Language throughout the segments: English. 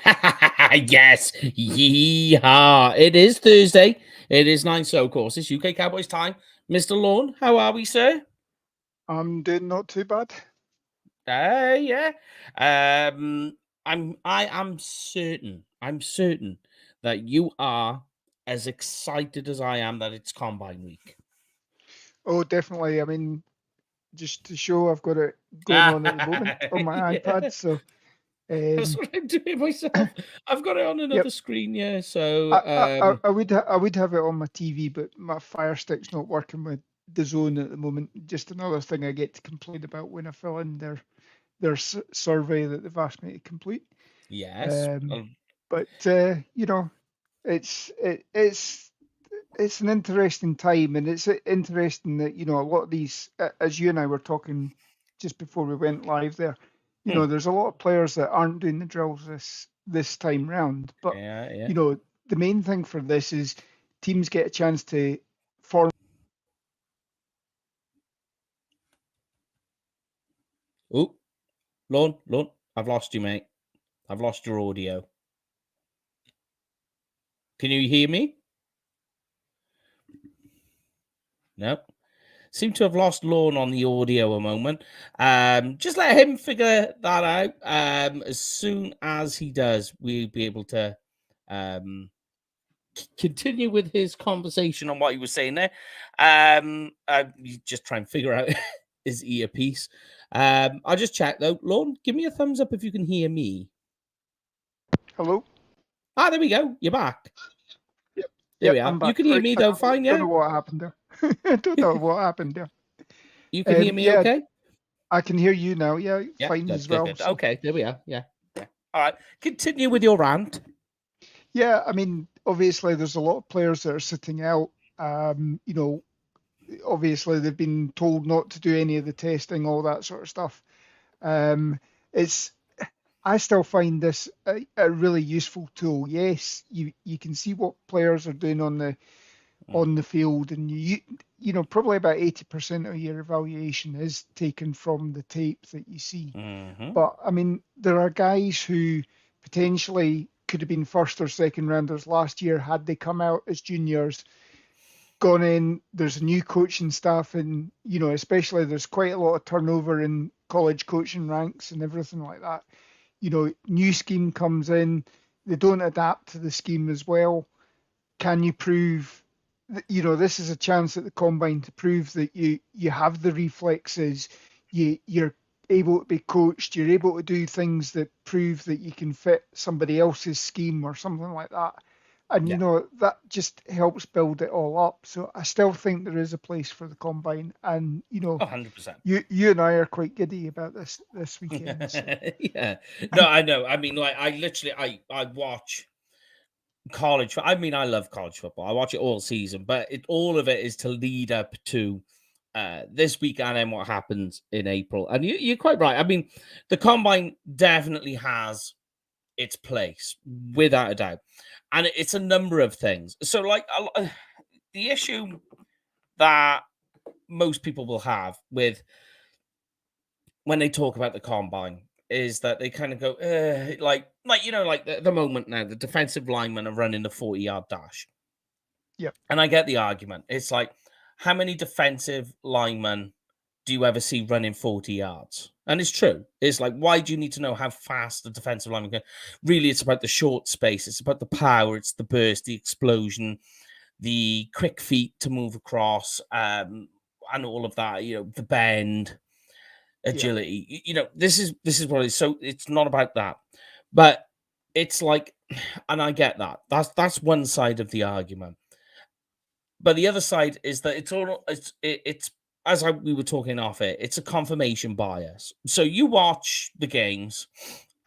Yes, yeehaw. It is Thursday. It is 9, so of course it's UK Cowboys time. Mr. Lawn, how are we, sir? I'm doing not too bad. Yeah. Um, I'm certain that you are as excited as I am that it's Combine Week. Oh, definitely. I mean, just to show I've got it going on at the moment on my Yeah, iPad. So, that's um, what I'm doing myself. I've got it on yep. another screen, yeah. So, I would have it on my TV, but my Fire Stick's not working with the Zone at the moment. Just another thing I get to complain about when I fill in their survey that they've asked me to complete. yes. Um, but you know, it's it's an interesting time, and it's interesting that a lot of these, as you and I were talking just before we went live there, Hmm, there's a lot of players that aren't doing the drills this time round. But yeah, yeah. you know, the main thing for this is teams get a chance to form. Oh, Lorne, I've lost you, mate. I've lost your audio. Can you hear me? No. Seem to have lost Lorne on the audio a moment. Just let him figure that out. As soon as he does, we'll be able to continue with his conversation on what he was saying there. You just try and figure out his earpiece. I'll just check though. Lorne, give me a thumbs up if you can hear me. Hello. Ah, there we go. You're back. Yep. There Yep. we are. I'm You back. can hear Right. me I though, fine, don't yeah? know what happened there. I don't know what happened there. You can hear me Yeah, okay? I can hear you now. Yeah, Yeah, fine good, as good, well. good. So. Okay, there we are. Yeah, yeah. All right. Continue with your rant. Yeah, I mean, obviously, there's a lot of players that are sitting out. You know, obviously, they've been told not to do any of the testing, all that sort of stuff. Um, it's I still find this a really useful tool. Yes, you can see what players are doing Mm, on the field, and probably about 80% of your evaluation is taken from the tape that you see. mm-hmm. But I mean, there are guys who potentially could have been first or second rounders last year had they come out as juniors, gone in. There's a new coaching staff, and especially there's quite a lot of turnover in college coaching ranks and everything like that. New scheme comes in, they don't adapt to the scheme as well. Can you prove this is a chance at the combine to prove that you have the reflexes, you're able to be coached, you're able to do things that prove that you can fit somebody else's scheme or something like that. And Yeah. that just helps build it all up. So I still think there is a place for the combine, and 100%. you and I are quite giddy about this weekend. So Yeah. No, I know. I mean, like, I literally, I watch college. I mean, I love college football. I watch it all season, but all of it is to lead up to this week and then what happens in April. And you're quite right. I mean, the combine definitely has its place without a doubt, and it's a number of things. So, like, the issue that most people will have with when they talk about the combine is that they kind of go, like the moment now, the defensive linemen are running the 40-yard dash. yep, And I get the argument. It's like, how many defensive linemen do you ever see running 40 yards? And it's true. It's like, why do you need to know how fast the defensive lineman can? Really, it's about the short space. It's about the power. It's the burst, the explosion, the quick feet to move across, and all of that. The bend, yep, agility. This is what it is. So it's not about that, but it's like, and I get that. That's one side of the argument. But the other side is that it's we were talking off it. It's a confirmation bias. So you watch the games,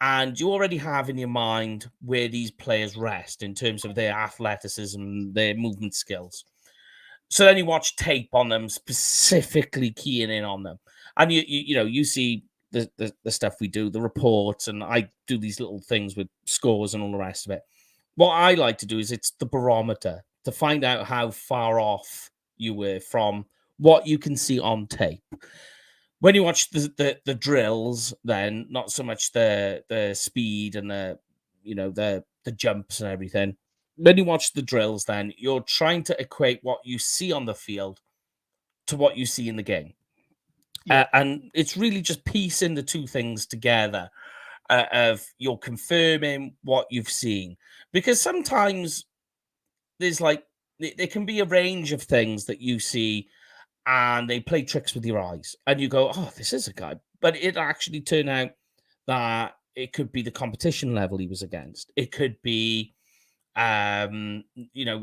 and you already have in your mind where these players rest in terms of their athleticism, their movement skills. So then you watch tape on them, specifically keying in on them, and you see the stuff we do, the reports, and I do these little things with scores and all the rest of it. What I like to do is it's the barometer to find out how far off you were from what you can see on tape. When you watch the drills, then not so much the speed and the the jumps and everything. When you watch the drills, then you're trying to equate what you see on the field to what you see in the game. Yeah. And it's really just piecing the two things together of you're confirming what you've seen. Because sometimes there's like, there can be a range of things that you see and they play tricks with your eyes. And you go, oh, this is a guy. But it actually turned out that it could be the competition level he was against. It could be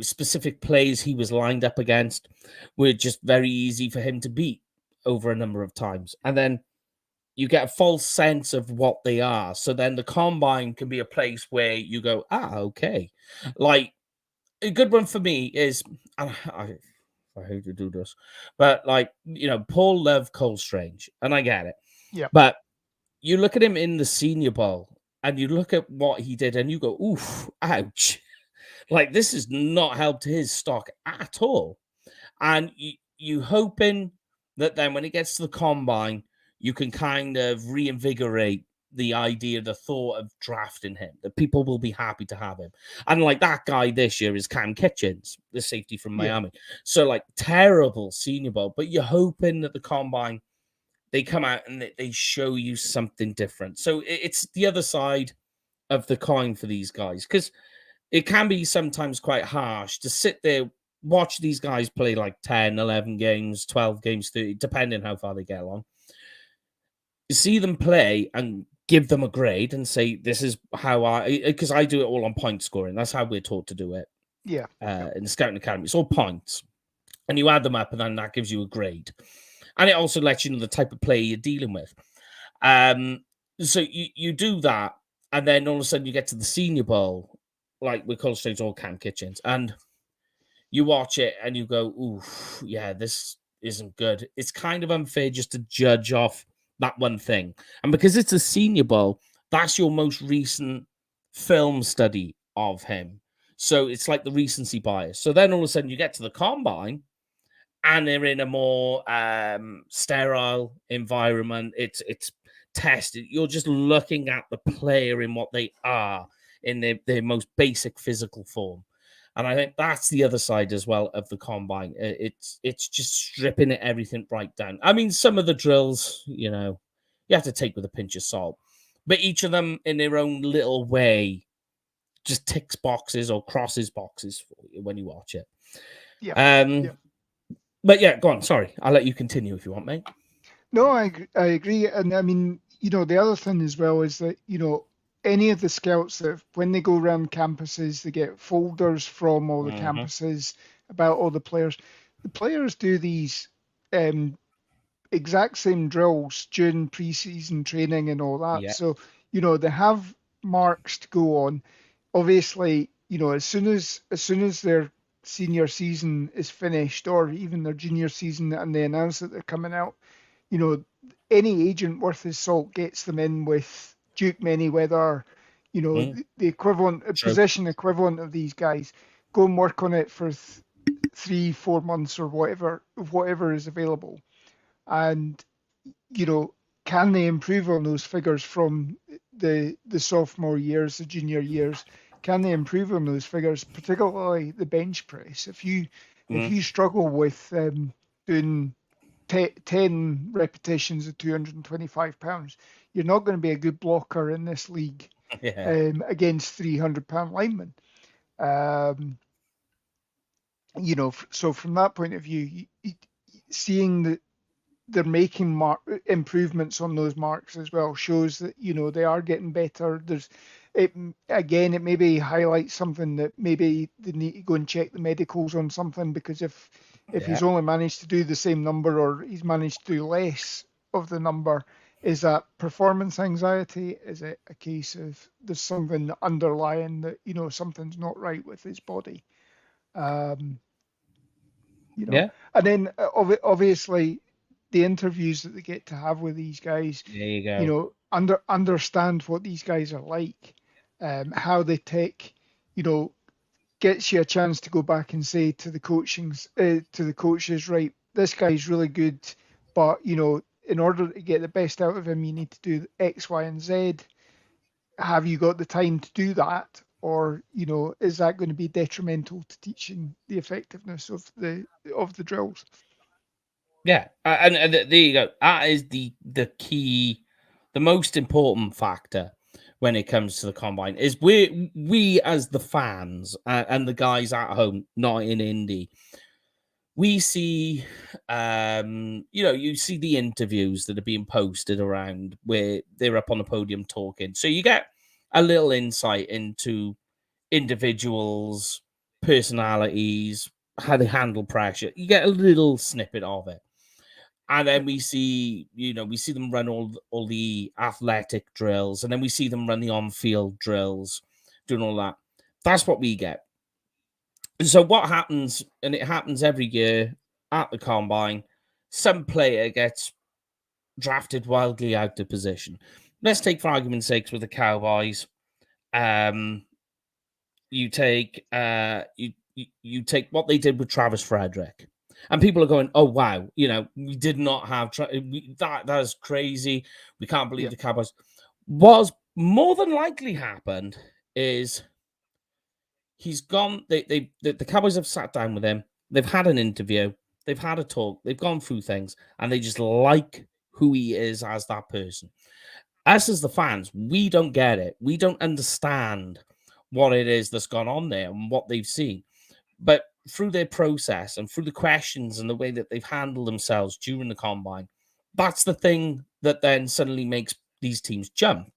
specific plays he was lined up against were just very easy for him to beat over a number of times. And then you get a false sense of what they are. So then the combine can be a place where you go, okay. Like a good one for me is, I hate to do this, but like, Paul loved Cole Strange, and I get it. Yeah. But you look at him in the Senior Bowl and you look at what he did and you go, oof, ouch. Like this has not helped his stock at all. And you hoping that then when it gets to the combine, you can kind of reinvigorate the idea, the thought of drafting him, that people will be happy to have him. And like that guy this year is Cam Kitchens, the safety from Yeah. Miami. So like terrible Senior Bowl, but you're hoping that the combine, they come out and they show you something different. So it's the other side of the coin for these guys, because it can be sometimes quite harsh to sit there, watch these guys play like 10, 11 games, 12 games, 30, depending how far they get along. You see them play and give them a grade and say, this is how because I do it all on point scoring. That's how we're taught to do it. Yeah. In the Scouting Academy. It's all points. And you add them up and then that gives you a grade. And it also lets you know the type of player you're dealing with. So you do that, and then all of a sudden you get to the Senior Bowl, like with Cole Strange or Cam Kitchens, and you watch it and you go, ooh, yeah, this isn't good. It's kind of unfair just to judge off that one thing. And because it's a Senior Bowl, that's your most recent film study of him. So it's like the recency bias. So then all of a sudden you get to the combine and they're in a more sterile environment. It's tested. You're just looking at the player in what they are in their most basic physical form. And I think that's the other side as well of the combine. It's just stripping everything right down. I mean, some of the drills, you have to take with a pinch of salt, but each of them in their own little way just ticks boxes or crosses boxes for you when you watch it. Yeah. But yeah, go on. Sorry, I'll let you continue if you want, mate. No, I agree. And I mean, the other thing as well is that, any of the scouts that when they go around campuses, they get folders from all the Mm-hmm. campuses about all the players. The players do these exact same drills during preseason training and all that. Yeah. So, they have marks to go on. Obviously, as soon as their senior season is finished or even their junior season and they announce that they're coming out, any agent worth his salt gets them in with Duke Manyweather, the equivalent, True. possession equivalent of these guys. Go and work on it for 3-4 months or whatever is available. And, can they improve on those figures from the sophomore years, the junior years? Can they improve on those figures, particularly the bench press? If you struggle with doing 10 repetitions of 225 pounds, you're not going to be a good blocker in this league Yeah. against 300-pound linemen. So from that point of view, seeing that they're making improvements on those marks as well shows that they are getting better. It maybe highlights something that maybe they need to go and check the medicals on something, because if Yeah. he's only managed to do the same number or he's managed to do less of the number, is that performance anxiety? Is it a case of there's something underlying that something's not right with his body? Um, Yeah. and then obviously the interviews that they get to have with these guys, There you go. understand what these guys are like, how they take, gets you a chance to go back and say to the coaches, right, this guy's really good, but in order to get the best out of him, you need to do X, Y, and Z. have you got the time to do that? Or, is that going to be detrimental to teaching the effectiveness of the drills? Yeah, and there you go. That is the key, the most important factor when it comes to the combine is we as the fans and the guys at home, not in Indy, we see, you see the interviews that are being posted around where they're up on the podium talking, so you get a little insight into individuals' personalities, how they handle pressure. You get a little snippet of it. And then Yep. we see them run all the athletic drills, and then we see them run the on-field drills, doing all that. That's what we get. So what happens, and it happens every year at the combine, some player gets drafted wildly out of position. Let's take, for argument's sake, with the Cowboys. Um, you take you take what they did with Travis Frederick, and people are going, "Oh wow, we did not have that is crazy. We can't believe Yeah. the Cowboys." What's more than likely happened is he's gone. The Cowboys have sat down with him. They've had an interview. They've had a talk. They've gone through things, and they just like who he is as that person. Us as the fans, we don't get it. We don't understand what it is that's gone on there and what they've seen. But through their process and through the questions and the way that they've handled themselves during the combine, that's the thing that then suddenly makes these teams jump.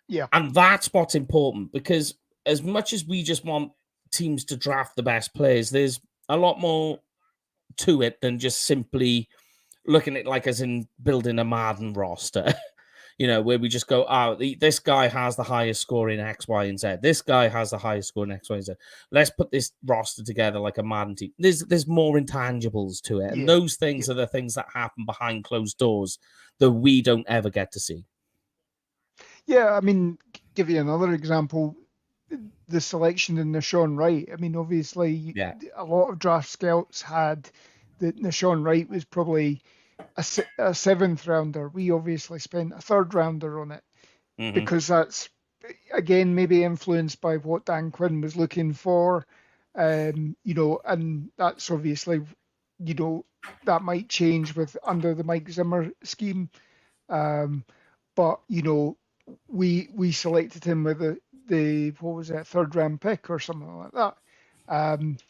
Yeah. And that's what's important, because as much as we just want teams to draft the best players, there's a lot more to it than just simply looking at it like as in building a Madden roster. Where we just go, this guy has the highest score in X, Y, and Z. This guy has the highest score in X, Y, and Z. Let's put this roster together like a Madden team. There's more intangibles to it, and Yeah. those Yeah. things are the things that happen behind closed doors that we don't ever get to see. Yeah. I mean, give you another example. The selection in Nashawn Wright. I mean, obviously, Yeah. a lot of draft scouts had that Nashawn Wright was probably a seventh rounder. We obviously spent a third rounder on it Hmm. because that's, again, maybe influenced by what Dan Quinn was looking for. And that's obviously, you know, that might change with under the Mike Zimmer scheme. Um, but we selected him with the what was it, third round pick or something like that. And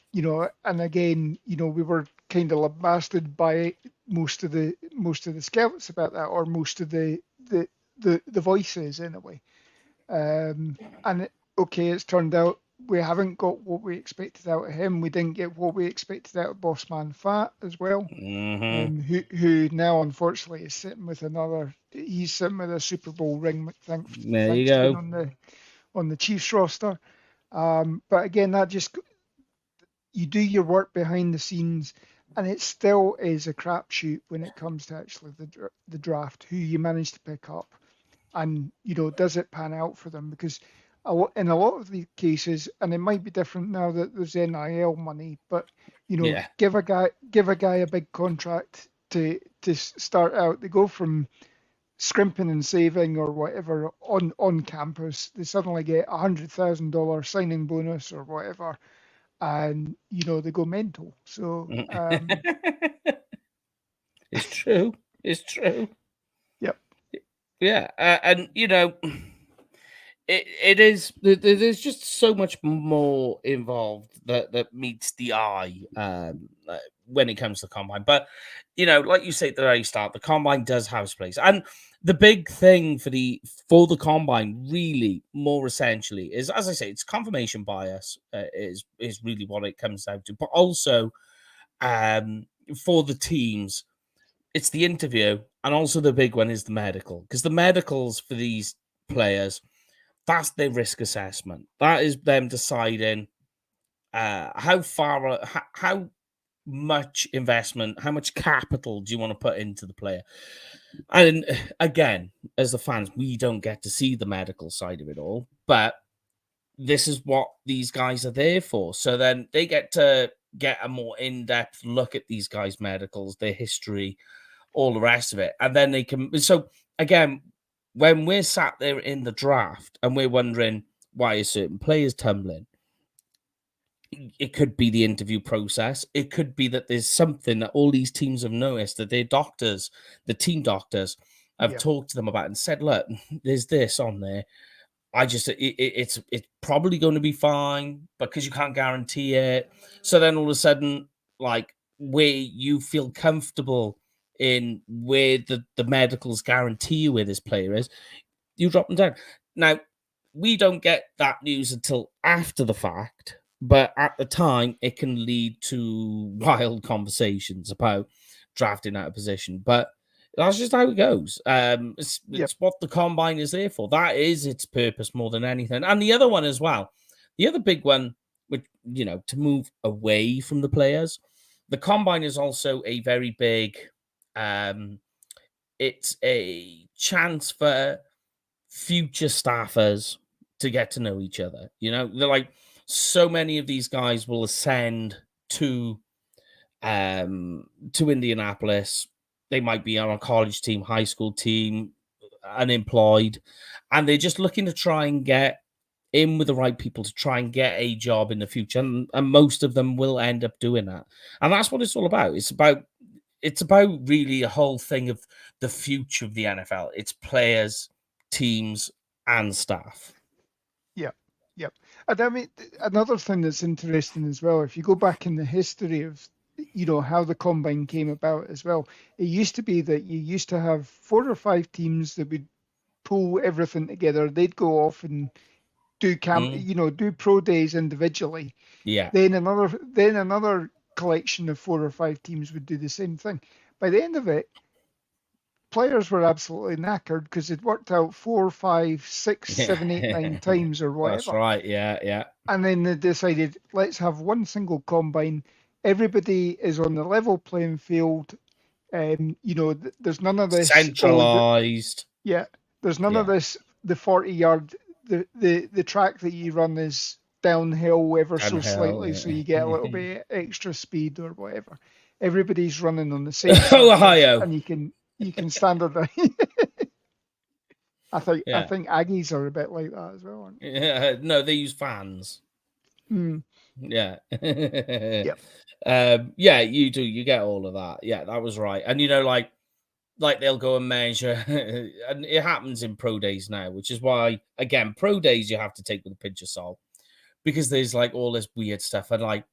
again, we were kind of lambasted by most of the scouts about that, or most of the voices in a way. And it's turned out we haven't got what we expected out of him. We didn't get what we expected out of Bossman Fat as well. Hmm. Who now unfortunately is sitting with he's sitting with a Super Bowl ring, There you thanks to being go. on the Chiefs roster. But again, that just, you do your work behind the scenes, and it still is a crapshoot when it comes to actually the draft, who you manage to pick up, and does it pan out for them? Because in a lot of the cases, and it might be different now that there's NIL money, but Yeah. give a guy a big contract to start out. They go from scrimping and saving or whatever on campus. They suddenly get $100,000 signing bonus or whatever, and they go mental. So It's true. It's true. yep. Yeah. And it is, there's just so much more involved that meets the eye, when it comes to combine. But like you say at the very start, the combine does have its place, and the big thing for the combine, really, more essentially, is, as I say, it's confirmation bias, is really what it comes down to. But also, um for the teams, it's the interview, and also the big one is the medical, because the medicals for these players, that's their risk assessment. That is them deciding, how far, how much investment, how much capital do you want to put into the player. And again, as the fans, we don't get to see the medical side of it all, but this is what these guys are there for. So then they get to get a more in-depth look at these guys' medicals, their history, all the rest of it. And then they can. So again, when we're sat there in the draft and we're wondering why a certain player's tumbling, it could be the interview process. It could be that there's something that all these teams have noticed, that their doctors, the team doctors, have talked to them about and said, look, there's this on there. It's probably going to be fine because you can't guarantee it. So then all of a sudden, like where you feel comfortable in where the medicals guarantee you where this player is, you drop them down. Now, we don't get that news until after the fact, but at the time, it can lead to wild conversations about drafting out of position. But that's just how it goes. It's what the combine is there for. That is its purpose more than anything. And the other one as well, the other big one, which, to move away from the players, the combine is also a very big. It's a chance for future staffers to get to know each other. They're like, so many of these guys will ascend to Indianapolis. They might be on a college team, high school team, unemployed, and they're just looking to try and get in with the right people to try and get a job in the future. And most of them will end up doing that. And that's what it's all about. It's about really a whole thing of the future of the NFL. It's players, teams, and staff. Yep. And I mean, another thing that's interesting as well, if you go back in the history of, how the combine came about as well, it used to be that you used to have 4 or 5 teams that would pull everything together. They'd go off and do do pro days individually. Yeah. Then another collection of 4 or 5 teams would do the same thing. By the end of it, players were absolutely knackered because it worked out 4, 5, 6, 7, 8, 9 times or whatever. That's right. Yeah. And then they decided, let's have one single combine. Everybody is on the level playing field. There's none of this centralized. There's none of this. The 40-yard, the track that you run is downhill ever so slightly, so you get a little bit extra speed or whatever. Everybody's running on the same Ohio, and you can standardize. I think Aggies are a bit like that as well, aren't they? Yeah, no, they use fans. Yeah. Yep. Yeah, you do. You get all of that. Yeah, that was right. And like they'll go and measure, and it happens in pro days now, which is why, again, pro days you have to take with a pinch of salt because there's like all this weird stuff. And like,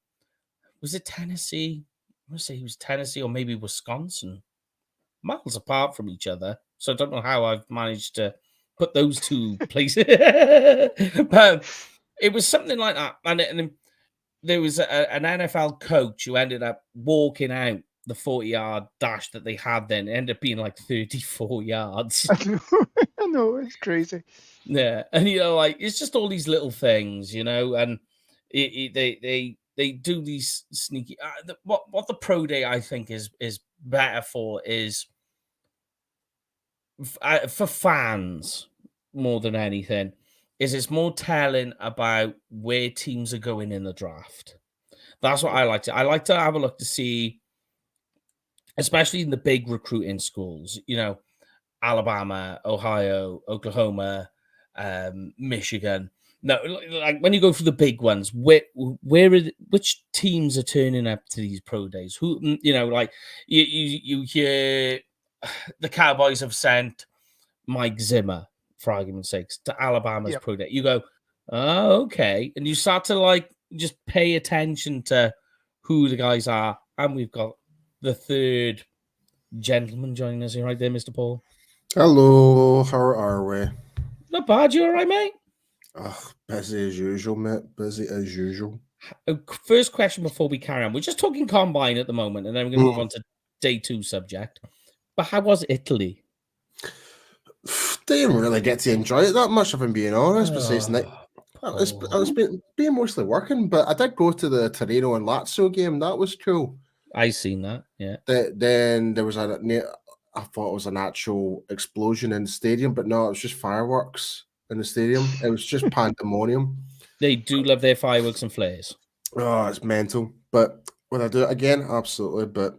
was it Tennessee? I want to say it was Tennessee or maybe Wisconsin, miles apart from each other. So I don't know how I've managed to put those two places, but it was something like that. And there was an NFL coach who ended up walking out the 40-yard dash that they had then. It ended up being like 34 yards. I know, it's crazy. Yeah. And, like, it's just all these little things, and they do these sneaky... what the pro day, I think, is better for is for fans more than anything, is it's more telling about where teams are going in the draft. That's what I like to. I like to have a look to see, especially in the big recruiting schools, Alabama, Ohio, Oklahoma, Michigan. No, like when you go for the big ones, which teams are turning up to these pro days? Who, like you hear the Cowboys have sent Mike Zimmer, for argument's sake, to Alabama's pro day. You go, oh, okay. And you start to like just pay attention to who the guys are. And we've got the third gentleman joining us right there, Mr. Paul. Hello, how are we? Not bad. You all right, mate? Busy as usual, mate. Busy as usual. First question before we carry on. We're just talking combine at the moment, and then we're going to move on to day 2 subject. But how was Italy? Didn't really get to enjoy it that much, if I'm being honest. Besides, I was being mostly working, but I did go to the Torino and Lazio game. That was cool. I seen that. Yeah. Then there was I thought it was an actual explosion in the stadium, but no, it was just fireworks in the stadium. It was just pandemonium. They do love their fireworks and flares. Oh, it's mental. But would I do it again? Absolutely. But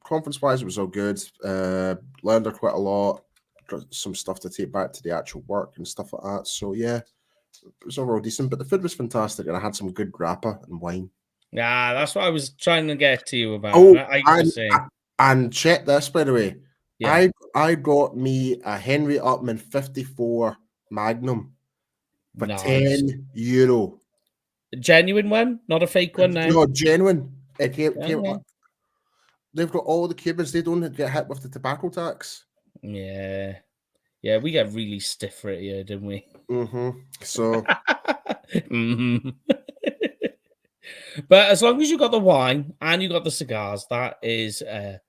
conference-wise, it was all good. Learned quite a lot. some stuff to take back to the actual work and stuff like that. So yeah, it was overall decent, but the food was fantastic, and I had some good grappa and wine. Yeah, that's what I was trying to get to you about. Oh, I and, was saying, and check this, by the way. yeah, I got me a Henry Upman 54 Magnum for nice. €10. A genuine one, not a fake one. Now, No, genuine. It came, okay. they've got all the Cubans. They don't get hit with the tobacco tax. Yeah, yeah, we get really stiff for it here, didn't we? So, Mhm. But as long as you got the wine and you got the cigars, that's a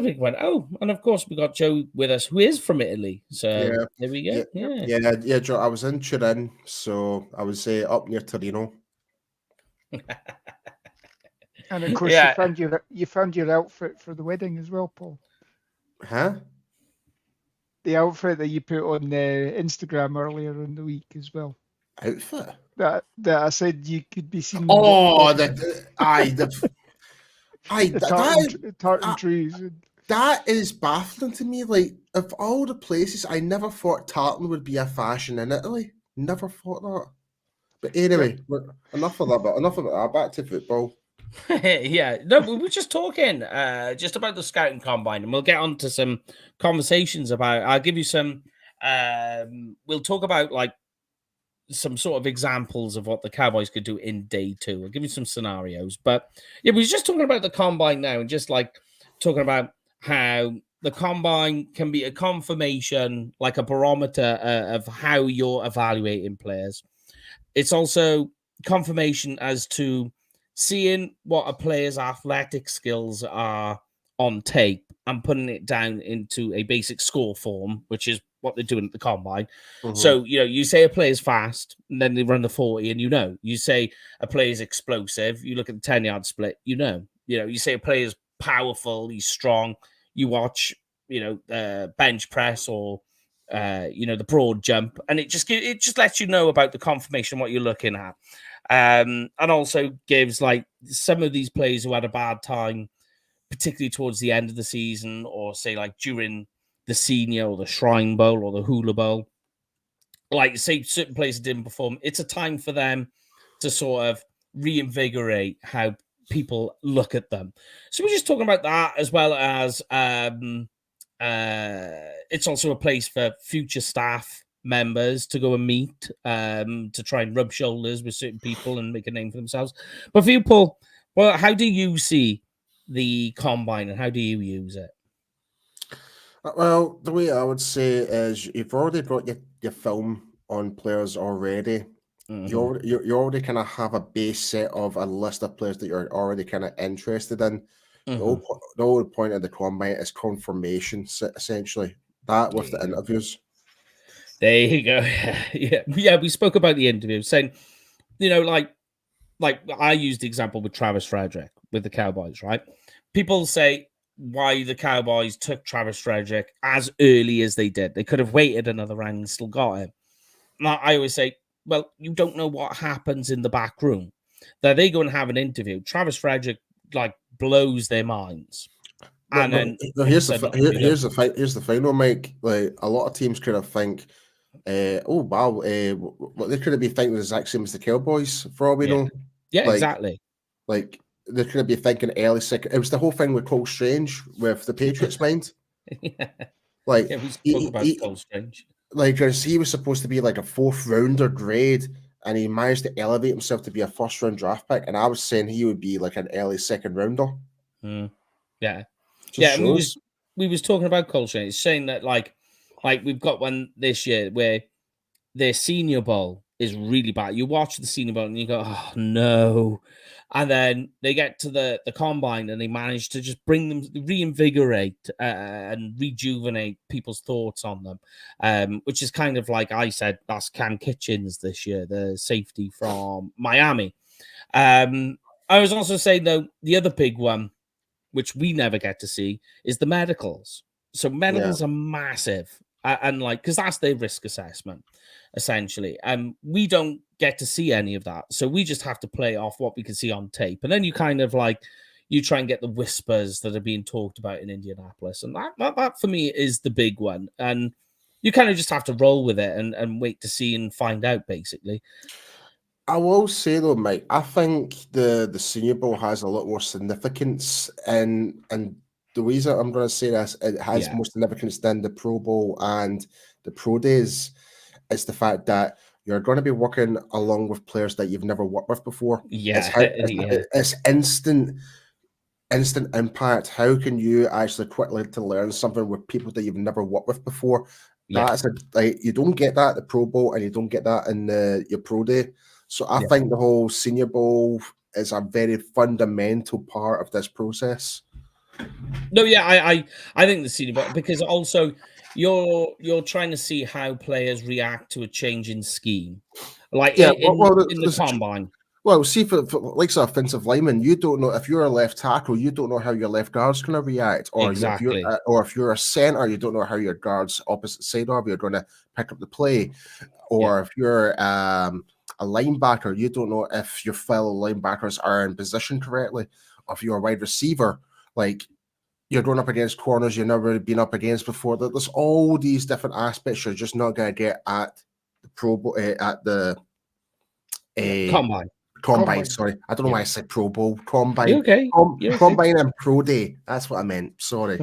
big one. Oh, and of course we got Joe with us, who is from Italy. So yeah, there we go. yeah, Joe. I was in Turin, so I was up near Torino. And of course, Yeah. you found your outfit for the wedding as well, Paul. Huh? The outfit that you put on Instagram earlier in the week as well. Outfit? That I said you could be seen. Oh, the tartan trees. That is baffling to me. Like, of all the places, I never thought tartan would be a fashion in Italy. Never thought that. But anyway, enough of that. But enough of that. Back to football. Yeah, no, we were just talking just about the scouting combine, and we'll get on to some conversations about. I'll give you some. We'll talk about like some sort of examples of what the Cowboys could do in day 2. I'll give you some scenarios, but yeah, we were just talking about the combine now, and just like talking about how the combine can be a confirmation, like a barometer of how you're evaluating players. It's also confirmation as to seeing what a player's athletic skills are on tape and putting it down into a basic score form, which is what they're doing at the combine. So, you say a player's fast, and then they run the 40, and you say a player's explosive, you look at the 10-yard split, you say a player's powerful, he's strong, you watch, bench press or the broad jump, and it just lets you know about the confirmation what you're looking at, and also gives like some of these players who had a bad time, particularly towards the end of the season, or say like during the Senior or the Shrine Bowl or the Hula Bowl, like say certain players didn't perform. It's a time for them to sort of reinvigorate how people look at them. So we're just talking about that, as well as it's also a place for future staff members to go and meet, to try and rub shoulders with certain people and make a name for themselves. But for you, Paul, well, how do you see the combine and how do you use it? Well, the way I would say is you've already got your film on players already. You already kind of have a base set of a list of players that you're already kind of interested in. The whole point of the combine is confirmation, essentially. That with the interviews. There you go. Yeah. We spoke about the interview, saying, like I used the example with Travis Frederick with the Cowboys, right? People say why the Cowboys took Travis Frederick as early as they did. They could have waited another round and still got him. Now, I always say, well, you don't know what happens in the back room. That they go and have an interview. Travis Frederick like blows their minds. And then here's the final, Mike. Like a lot of teams kind of think, oh wow, they could be thinking the exact same as the Cowboys for all we know. Yeah, exactly. Like they could be thinking early second. It was the whole thing with Cole Strange with the Patriots mind. Like we spoke about Cole Strange. Like he was supposed to be like a 4th rounder grade, and he managed to elevate himself to be a 1st round draft pick. And I was saying he would be like an early 2nd rounder. Yeah. Just and we was talking about Cole Strange, saying that like we've got one this year where their Senior Bowl is really bad. You watch the Senior Bowl and you go, oh no. And then they get to the combine and they manage to just reinvigorate and rejuvenate people's thoughts on them, which is kind of like I said, that's Cam Kitchens this year, the safety from Miami. I was also saying, though, the other big one, which we never get to see, is the medicals. So medicals are massive. And like, because that's their risk assessment, essentially. And we don't get to see any of that. So we just have to play off what we can see on tape. And then you kind of like, you try and get the whispers that are being talked about in Indianapolis. And that for me is the big one. And you kind of just have to roll with it and wait to see and find out, basically. I will say though, Mike, I think the Senior Bowl has a lot more significance, and the reason I'm going to say this, it has more significance than the Pro Bowl and the Pro Days. It's the fact that you're going to be working along with players that you've never worked with before. It's instant impact. How can you actually quickly to learn something with people that you've never worked with before? That's you don't get that at the Pro Bowl, and you don't get that in your Pro Day. So I think the whole Senior Bowl is a very fundamental part of this process. No, I think the Senior Bowl, because also you're trying to see how players react to a change in scheme, like in the combine. Well, see, for like an offensive lineman, you don't know if you're a left tackle, you don't know how your left guard's going to react, or if you're a center, you don't know how your guard's opposite side of you're going to pick up the play, or if you're a linebacker, you don't know if your fellow linebackers are in position correctly, or if you're a wide receiver, like you're going up against corners you've never been up against before. There's all these different aspects you're just not going to get at the Pro Bowl, at the Combine. Sorry, I don't know why I said Pro Bowl. Combine. Combine and Pro Day. That's what I meant. Sorry.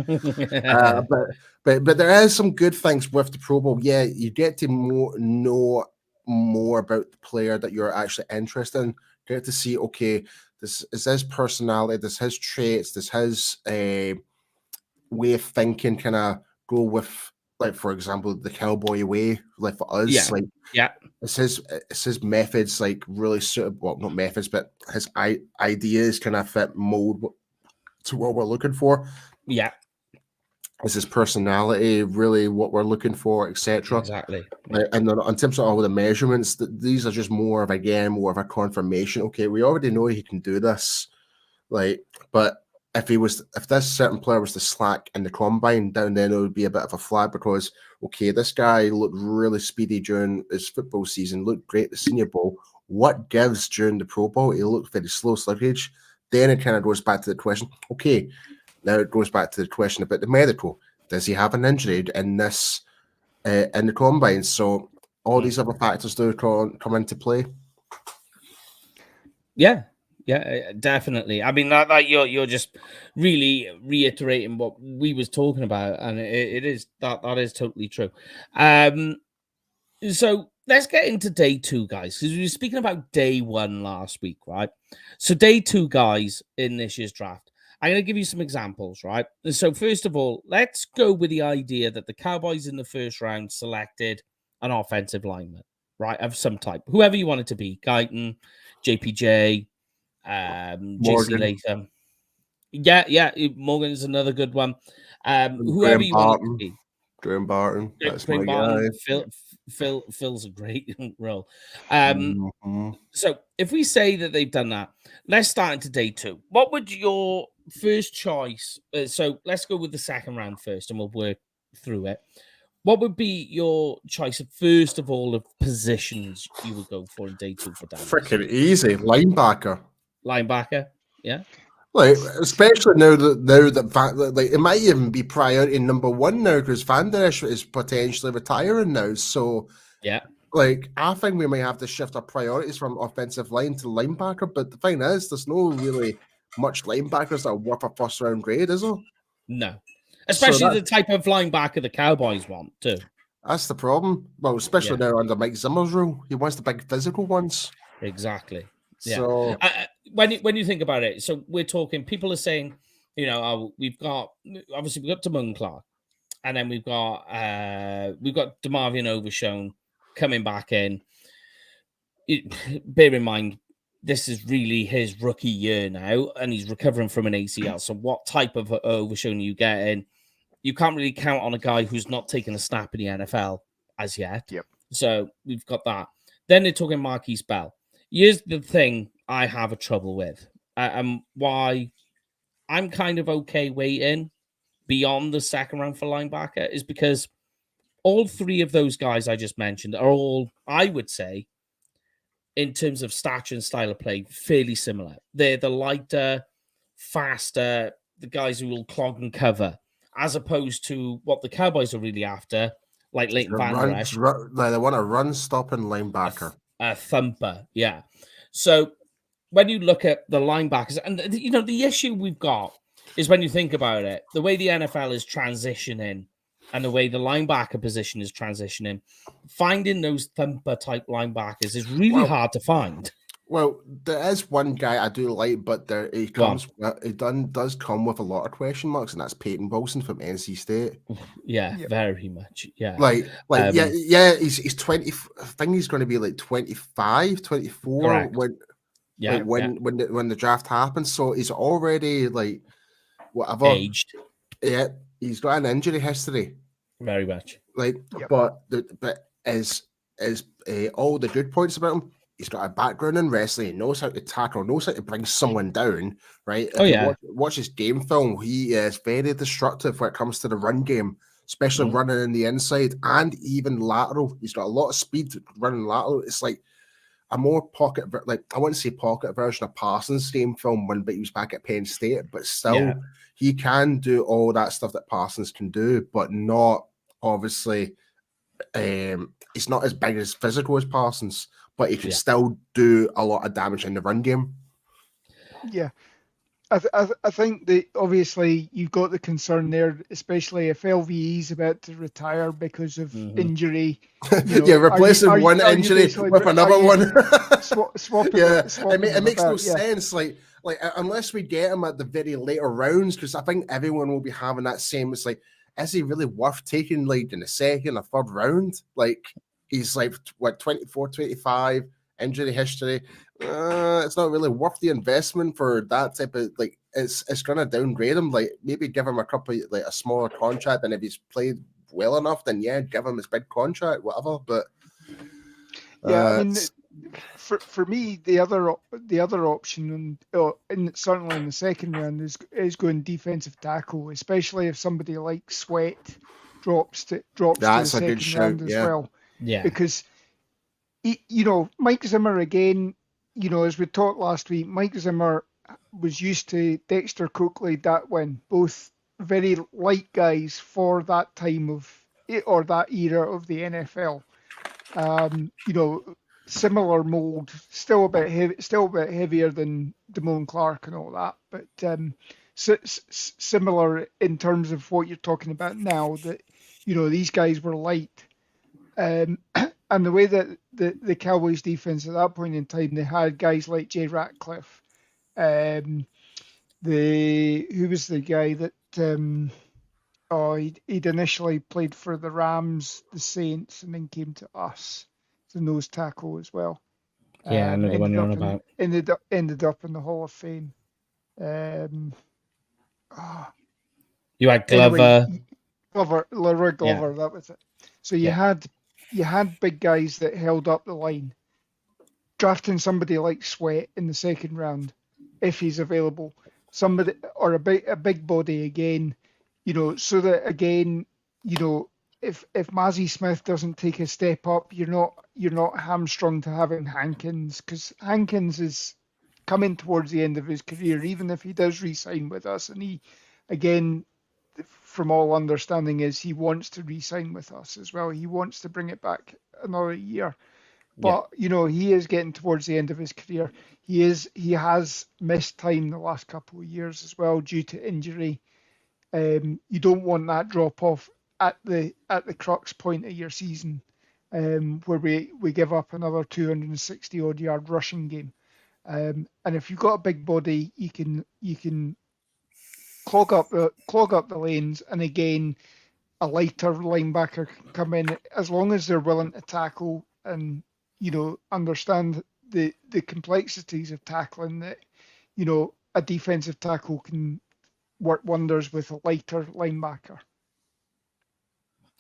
But there is some good things with the Pro Bowl. Yeah, you get to know more about the player that you're actually interested in. Get to see, okay, this is his personality, this his traits, this his way of thinking kind of go with, like, for example, the Cowboy way, like for us, it's his methods, like, really suitable. Well, not methods, but his ideas kind of fit mold to what we're looking for. Yeah. Is his personality really what we're looking for, etc.? Exactly. And then in terms of all the measurements, these are just more of a confirmation. Okay, we already know he can do this. Like, but if this certain player was to slack in the combine, then it would be a bit of a flag, because okay, this guy looked really speedy during his football season, looked great at the Senior Bowl. What gives during the Pro Bowl? He looked very slow, sluggish. Then it kind of goes back to the question. Okay, now it goes back to the question about the medical. Does he have an injury in this in the combine? So all these other factors do come into play. Yeah, definitely. I mean, that you're just really reiterating what we was talking about, and it is that is totally true. So let's get into day 2, guys, because we were speaking about day 1 last week, right? So day 2, guys, in this year's draft, I'm going to give you some examples, right? So first of all, let's go with the idea that the Cowboys in the first round selected an offensive lineman, right, of some type, whoever you want it to be, Guyton, JPJ, JC Latham. Yeah, Morgan is another good one. Whoever you want it to be. Graham Barton. That's my guy. Phil's a great role. So if we say that they've done that, let's start into day 2. What would your first choice? So let's go with the second round first, and we'll work through it. What would be your choice of, first of all, of positions you would go for in day 2 for Dallas? Freaking easy, linebacker. Yeah. Like, especially now that like, it might even be priority number 1 now, because Van Der Esch is potentially retiring now. So yeah, like, I think we might have to shift our priorities from offensive line to linebacker. But the thing is, there's no really much linebackers that are worth a first round grade, is there? No, especially the type of linebacker the Cowboys want too. That's the problem. Well, especially now under Mike Zimmer's rule, he wants the big physical ones. Exactly. So when you think about it, so we're talking. People are saying, we've got Damone Clark, and then we've got DeMarvion Overshown coming back in. Bear in mind, this is really his rookie year now, and he's recovering from an ACL. So what type of Overshown you get in? You can't really count on a guy who's not taken a snap in the NFL as yet. Yep. So we've got that. Then they're talking Marquise Bell. Here's the thing I have a trouble with, and why I'm kind of okay waiting beyond the second round for linebacker is because all 3 of those guys I just mentioned are all, I would say, in terms of stature and style of play, fairly similar. They're the lighter, faster, the guys who will clog and cover, as opposed to what the Cowboys are really after, like Leighton Van Esch. They want a run-stopping linebacker. A thumper, yeah. So when you look at the linebackers, and the issue we've got is when you think about it, the way the NFL is transitioning and the way the linebacker position is transitioning, finding those thumper type linebackers is really hard to find. Well, there is one guy I do like, but he does come with a lot of question marks, and that's Peyton Wilson from NC State. Yeah, very much. Yeah. He's 20. I think he's going to be like 25, 24 correct. when the draft happens. So he's already like whatever aged. Yeah, he's got an injury history. Very much. But as all the good points about him, he's got a background in wrestling. He knows how to tackle, knows how to bring someone down, right? Watch his game film. He is very destructive when it comes to the run game, especially running in the inside and even lateral. He's got a lot of speed running lateral. It's like a more pocket, like I wouldn't say pocket version of Parsons' game film but he was back at Penn State, but still he can do all that stuff that Parsons can do, but not obviously. He's not as big as physical as Parsons, but he can still do a lot of damage in the run game. Yeah. I think that obviously you've got the concern there, especially if LVE is about to retire because of injury. Replacing one injury with another one. Swapping it makes no sense. Like unless we get him at the very later rounds, because I think everyone will be having that same. It's like, is he really worth taking like in the second or third round? Like he's like 24, 25, injury history. It's not really worth the investment for that type of like. It's gonna downgrade him. Like maybe give him a smaller contract, and if he's played well enough, then give him his big contract, whatever. But I mean, for me, the other option, and certainly in the second round, is going defensive tackle, especially if somebody like Sweat drops to the second round as well. Yeah, because Mike Zimmer again. As we talked last week, Mike Zimmer was used to Dexter Coakley, Datwin, both very light guys for that time or that era of the NFL. Similar mold, still a bit heavier than Damone Clark and all that, but similar in terms of what you're talking about now. That these guys were light. And the way that the Cowboys defense at that point in time, they had guys like Jay Ratcliffe. Who was the guy that he'd initially played for the Rams, the Saints, and then came to us. The nose tackle as well. Yeah, I know the one you're on about. Ended up in the Hall of Fame. You had Glover. Leroy Glover, that was it. So you had big guys that held up the line. Drafting somebody like Sweat in the second round, if he's available, somebody or a big body again, so that again, if Mazzie Smith doesn't take a step up, you're not hamstrung to having Hankins, because Hankins is coming towards the end of his career, even if he does re-sign with us, and he, again, from all understanding, is he wants to re-sign with us as well. He wants to bring it back another year. But he is getting towards the end of his career. He has missed time the last couple of years as well due to injury. You don't want that drop off at the crux point of your season, where we give up another 260 odd yard rushing game. And if you've got a big body, you can clog up the lanes, and again, a lighter linebacker can come in as long as they're willing to tackle and understand the complexities of tackling. That a defensive tackle can work wonders with a lighter linebacker.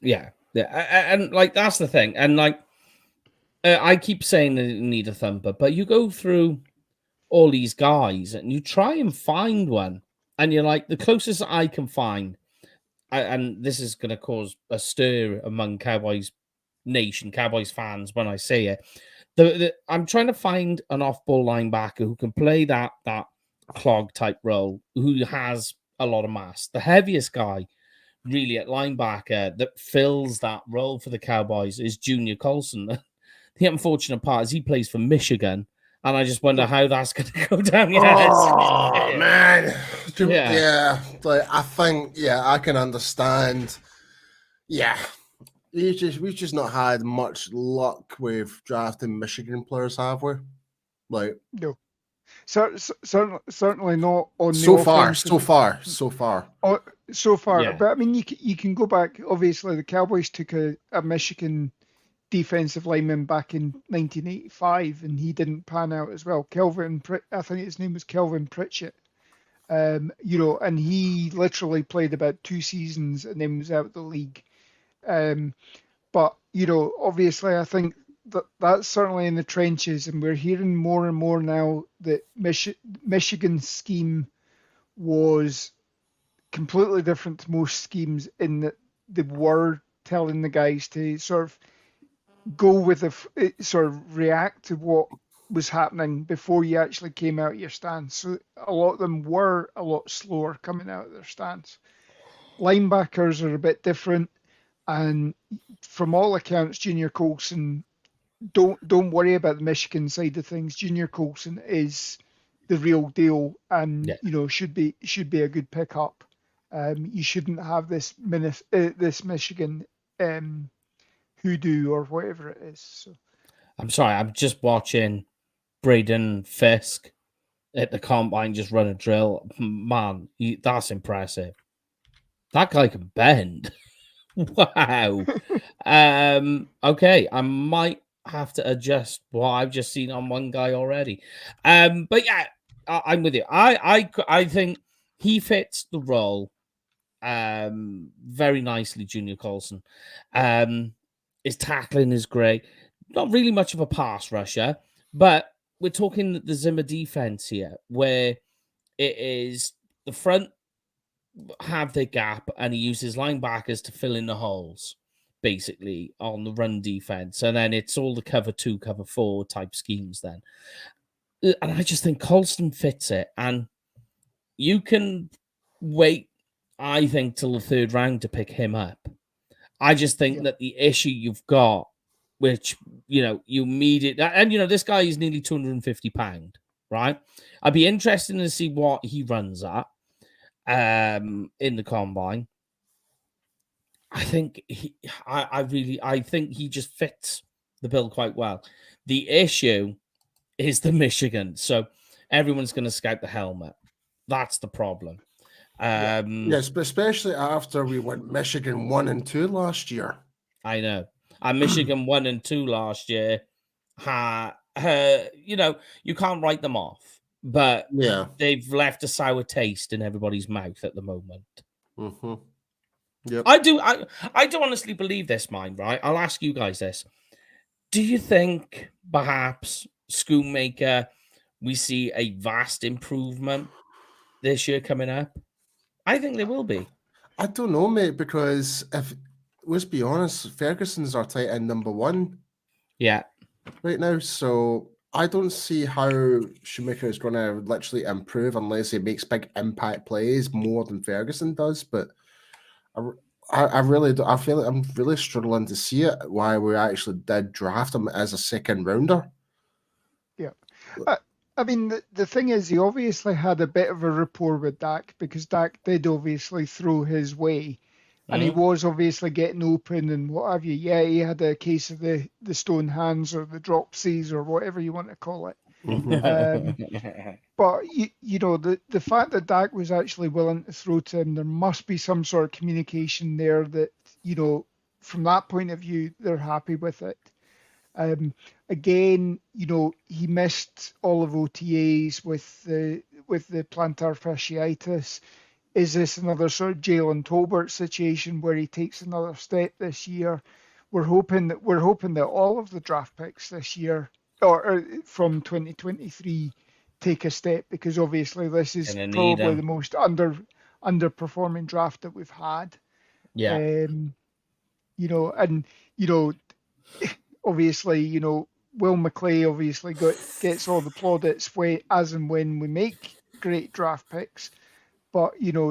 Yeah, and like that's the thing, and like I keep saying that you need a thumper, but you go through all these guys and you try and find one, and you're like, the closest I can find, and this is going to cause a stir among Cowboys Nation, Cowboys fans when I say it. I'm trying to find an off-ball linebacker who can play that clog type role who has a lot of mass. The heaviest guy, really, at linebacker that fills that role for the Cowboys is Junior Colson. The unfortunate part is he plays for Michigan, and I just wonder how that's going to go down. Oh man, Yeah. Like I think, I can understand. Yeah, we've just not had much luck with drafting Michigan players, have we? Like No, certainly not on the so far, offensive. so far. So far, Yeah. but I mean, you can go back. Obviously, the Cowboys took a Michigan defensive lineman back in 1985, and he didn't pan out as well. I think his name was Kelvin Pritchett. You know, and he literally played about 2 seasons and then was out of the league. But you know, obviously, I think that's certainly in the trenches, and we're hearing more and more now that Michigan's scheme was completely different to most schemes in that they were telling the guys to sort of go with sort of react to what was happening before you actually came out of your stance. So a lot of them were a lot slower coming out of their stance. Linebackers are a bit different, and from all accounts, Junior Colson, don't worry about the Michigan side of things. Junior Colson is the real deal, and you know should be a good pickup. You shouldn't have this Michigan hoodoo or whatever it is. So. I'm sorry, I'm just watching Braden Fisk at the combine just run a drill. Man, that's impressive. That guy can bend. Wow. Okay, I might have to adjust what I've just seen on one guy already. But yeah, I'm with you. I think he fits the role very nicely, Junior Colson. His tackling is great. Not really much of a pass rusher, but we're talking the Zimmer defense here, where it is the front have their gap and he uses linebackers to fill in the holes, basically, on the run defense. And then it's all the cover 2, cover 4 type schemes then. And I just think Colston fits it. And you can wait, I think, till the 3rd round to pick him up. I just think that the issue you've got, which, you know, you immediately, and, you know, this guy is nearly 250 pounds, right? I'd be interested to see what he runs at in the combine. I think I think he just fits the bill quite well. The issue is the Michigan. So everyone's going to scout the helmet. That's the problem. Yes, but especially after we went Michigan 1 and 2 last year. I know. And Michigan 1 and 2 last year. You know, you can't write them off, but they've left a sour taste in everybody's mouth at the moment. Mm-hmm. Yep. I do honestly believe this, mine, right? I'll ask you guys this. Do you think perhaps Schoonmaker, we see a vast improvement this year coming up? I think there will be. I don't know, mate, because let's be honest, Ferguson's our tight end number 1. Yeah. Right now, so I don't see how Shoemaker is going to literally improve unless he makes big impact plays more than Ferguson does. But I really do. I feel like I'm really struggling to see it. Why we actually did draft him as a 2nd rounder. Yeah, I mean the thing is, he obviously had a bit of a rapport with Dak because Dak did obviously throw his way, and he was obviously getting open and what have you. Yeah, he had a case of the stone hands or the dropsies or whatever you want to call it. But you know the fact that Dak was actually willing to throw to him, there must be some sort of communication there that, you know, from that point of view, they're happy with it. Again, you know, he missed all of OTAs with the plantar fasciitis. Is this another sort of Jalen Tolbert situation where he takes another step this year? We're hoping that all of the draft picks this year or from 2023 take a step, because obviously this is probably the most underperforming draft that we've had. Yeah. You know, and you know, obviously, you know, Will McClay obviously gets all the plaudits as and when we make great draft picks, but at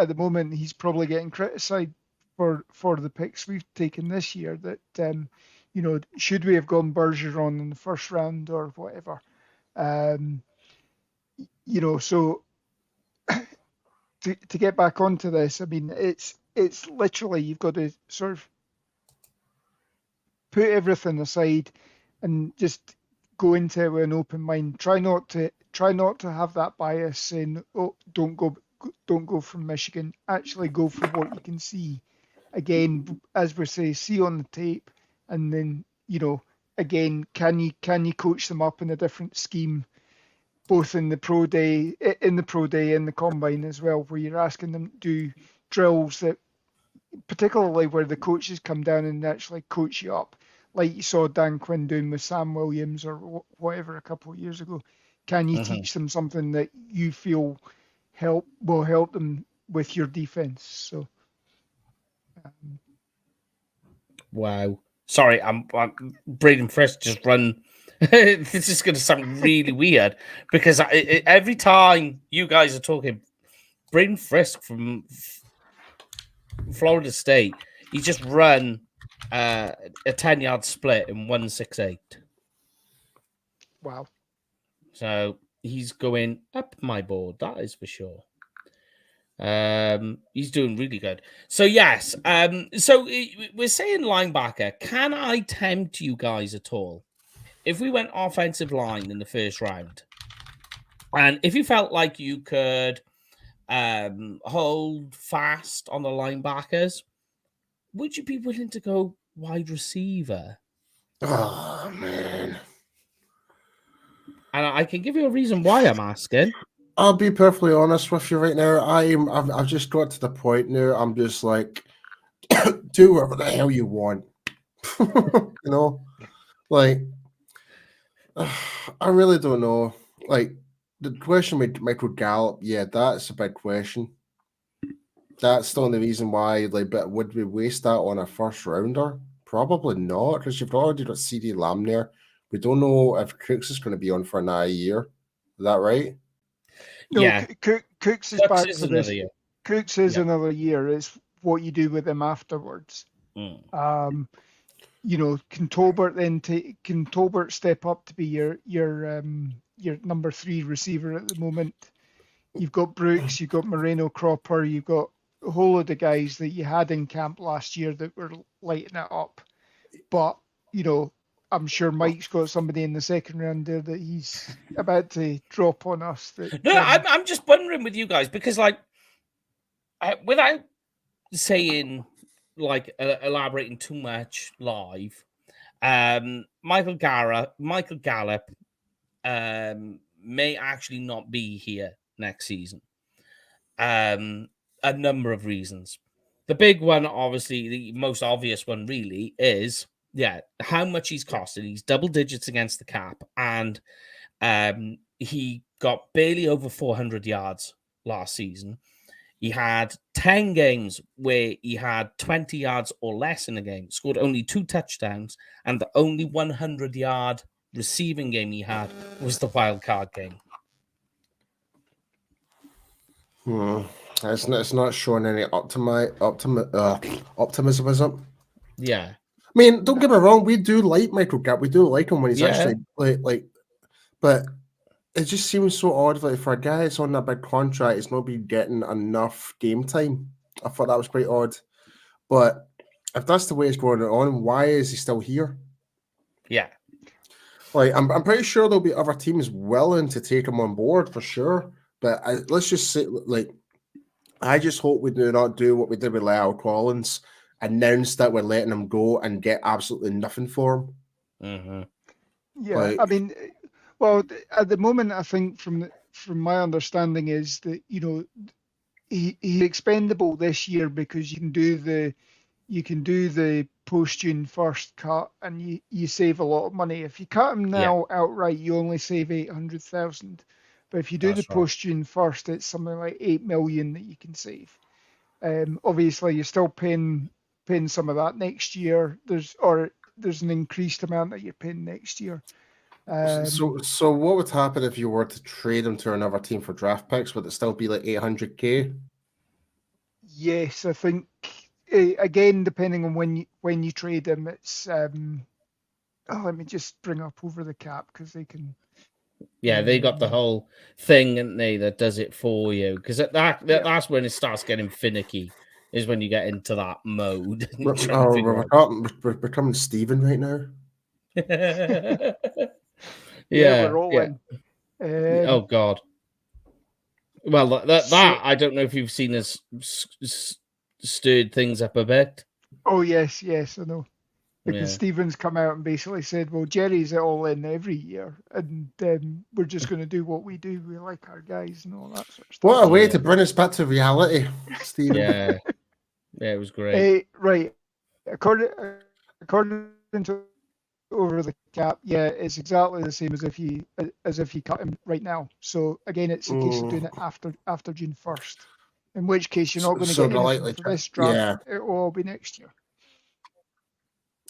the moment he's probably getting criticised for the picks we've taken this year. That should we have gone Bergeron in the first round or whatever? So to get back onto this, I mean, it's literally you've got to sort of put everything aside and just go into it with an open mind. Try not to have that bias saying, "Oh, don't go from Michigan." Actually, go for what you can see. Again, as we say, see on the tape, and then again, can you coach them up in a different scheme, both in the pro day, in the combine as well, where you're asking them to do drills that, particularly where the coaches come down and actually coach you up, like you saw Dan Quinn doing with Sam Williams or whatever a couple of years ago. Can you teach them something that you feel will help them with your defense? So, wow. Sorry, I'm Braden Frisk just run. This is going to sound really weird because every time you guys are talking, Braden Frisk from Florida State, he just run a 10-yard split in 1.68. wow. So he's going up my board, that is for sure. He's doing really good. So yes, so we're saying linebacker. Can I tempt you guys at all if we went offensive line in the first round, and if you felt like you could hold fast on the linebackers, would you be willing to go wide receiver? Oh man. And I can give you a reason why I'm asking. I'll be perfectly honest with you right now. I've just got to the point now. I'm just like, do whatever the hell you want. Like, I really don't know. Like, the question with Michael Gallup, yeah, that's a big question. That's the only reason why. Like, but would we waste that on a first rounder? Probably not, because you've already got CD Lamb there. We don't know if Cooks is going to be on for another year. Is that right? No, Yeah, Cooks is back for this. Cooks is another year. It's what you do with him afterwards. Can Tolbert step up to be your number 3 receiver at the moment? You've got Brooks, you've got Moreno Cropper, you've got a whole load of guys that you had in camp last year that were lighting it up. But I'm sure Mike's got somebody in the second round there that he's about to drop on us. No, I'm just wondering with you guys because, like, without saying, like, elaborating too much live, Michael Gallup may actually not be here next season. A number of reasons. The big one, obviously, the most obvious one, really, is how much he's costed. He's double digits against the cap, and he got barely over 400 yards last season. He had 10 games where he had 20 yards or less in a game, scored only 2 touchdowns, and the only 100-yard receiving game he had was the wild card game. It's not showing any optimism, is it? Yeah. I mean, don't get me wrong. We do like Michael Gallup. We do like him when he's actually like, but it just seems so odd. Like for a guy that's on that big contract, he's not been getting enough game time. I thought that was quite odd. But if that's the way it's going on, why is he still here? Yeah. Like I'm pretty sure there'll be other teams willing to take him on board for sure. But let's just say, like, I just hope we do not do what we did with Lyle Collins, announce that we're letting him go and get absolutely nothing for him. Mm-hmm. Yeah, like, I mean, well, at the moment, I think from my understanding is that he's expendable this year because you can do the post-June 1st cut and you save a lot of money. If you cut him now outright, you only save 800,000. But if you do the post-June 1st, it's something like 8 million that you can save. Obviously, you're still paying some of that next year. There's an increased amount that you're paying next year. So what would happen if you were to trade him to another team for draft picks? Would it still be like 800k? Yes, I think again, depending on when you trade him, it's let me just bring up over the cap because they can. Yeah, they got the whole thing, and they that does it for you, because that's when it starts getting finicky. Is when you get into that mode. We're becoming Steven right now. We're all in. Oh God. Well, that I don't know if you've seen us stirred things up a bit. Oh yes, I know. Because Yeah. Stevens come out and basically said, "Well, Jerry's all in every year, and we're just going to do what we do. We like our guys and all that sort of stuff." What a way to bring us back to reality, Stephen. Yeah, it was great. Right, according to over the cap, it's exactly the same as if you cut him right now. So again, it's a case of doing it after June 1st. In which case, you're not going to get anything for this draft. Yeah. It will all be next year.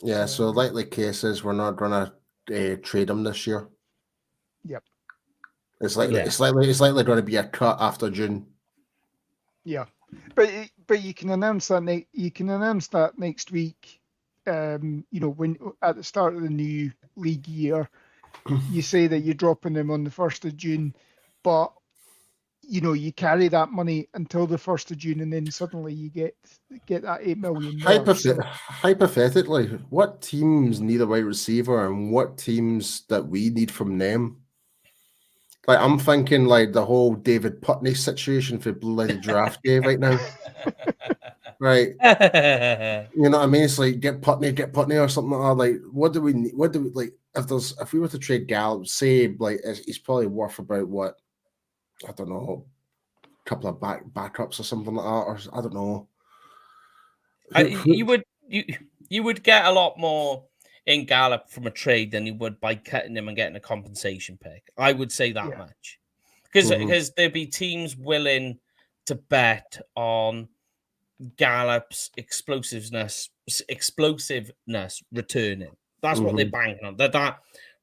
Yeah, so likely case is we're not going to trade him this year. Yep. It's likely going to be a cut after June. Yeah, but you can announce that next week. When at the start of the new league year, you say that you're dropping them on the 1st of June, but you carry that money until the 1st of June, and then suddenly you get that 8 million. Hypothetically, what teams need a wide receiver, and what teams that we need from them? Like, I'm thinking like the whole David Putney situation for bloody draft day right now. Right. You know what I mean? It's like get Putney or something like that. Like, what do we need? What do we like? If we were to trade Gallup, say like he's probably worth about what? I don't know, a couple of backups or something like that, or I don't know. You would get a lot more in Gallup from a trade than you would by cutting him and getting a compensation pick. I would say that much, because there'd be teams willing to bet on Gallup's explosiveness returning. That's what they're banking on.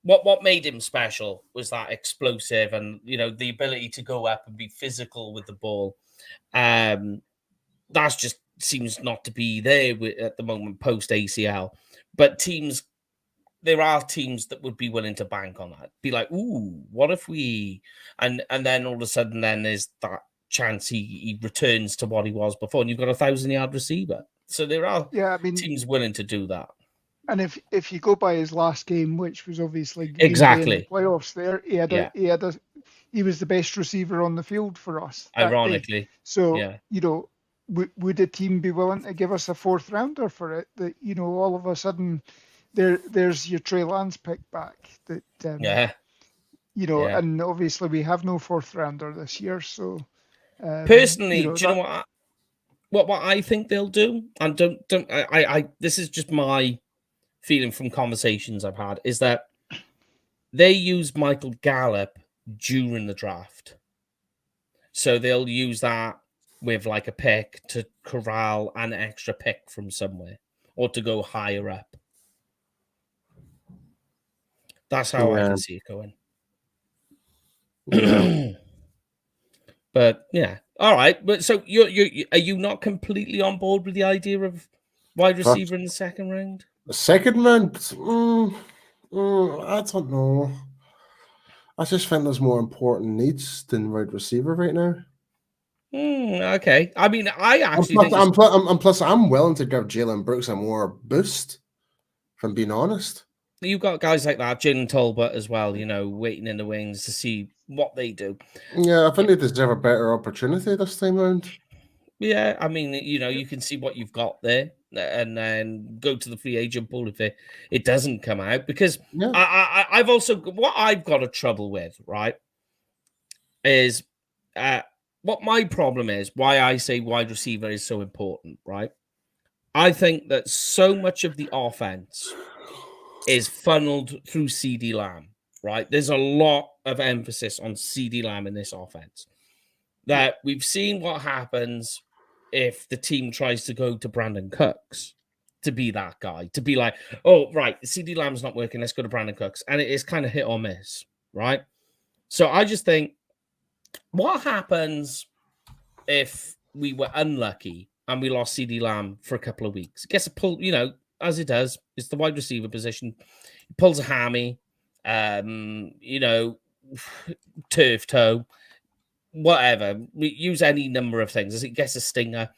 What made him special was that explosive and the ability to go up and be physical with the ball. That's just seems not to be there at the moment post ACL. But there are teams that would be willing to bank on that. Be like, ooh, what if we and then all of a sudden then there's that chance he returns to what he was before, and you've got a 1,000-yard receiver. So there are teams willing to do that. And if you go by his last game, which was obviously exactly in the playoffs, there he was the best receiver on the field for us. Ironically, so would a team be willing to give us a 4th rounder for it? That all of a sudden there's your Trey Lance pick back. That and obviously we have no 4th rounder this year. So personally, do you know what I think they'll do? And don't I this is just my feeling from conversations I've had, is that they use Michael Gallup during the draft. So they'll use that with like a pick to corral an extra pick from somewhere or to go higher up. That's how I can see it going. Yeah. But yeah. All right. But so are you not completely on board with the idea of wide receiver in the 2nd round? The 2nd round? I don't know. I just think there's more important needs than wide receiver right now. Okay. I mean, I actually plus I'm willing to give Jalen Brooks a more boost, if I'm being honest. You've got guys like that, Jalen Tolbert as well, waiting in the wings to see what they do. Yeah, I think they deserve a better opportunity this time around. Yeah, I mean, you can see what you've got there and then go to the free agent pool if it doesn't come out. Because I've also, what I've got a trouble with, right, is what my problem is, why I say wide receiver is so important, right? I think that so much of the offense is funneled through CeeDee Lamb, right? There's a lot of emphasis on CeeDee Lamb in this offense. That we've seen what happens if the team tries to go to Brandon Cooks to be that guy, to be like, oh, right, CD Lamb's not working, let's go to Brandon Cooks. And it is kind of hit or miss, right? So I just think, what happens if we were unlucky and we lost CD Lamb for a couple of weeks? It gets a pull, as it does. It's the wide receiver position. He pulls a hammy, turf toe, whatever. We use any number of things. As it gets a stinger,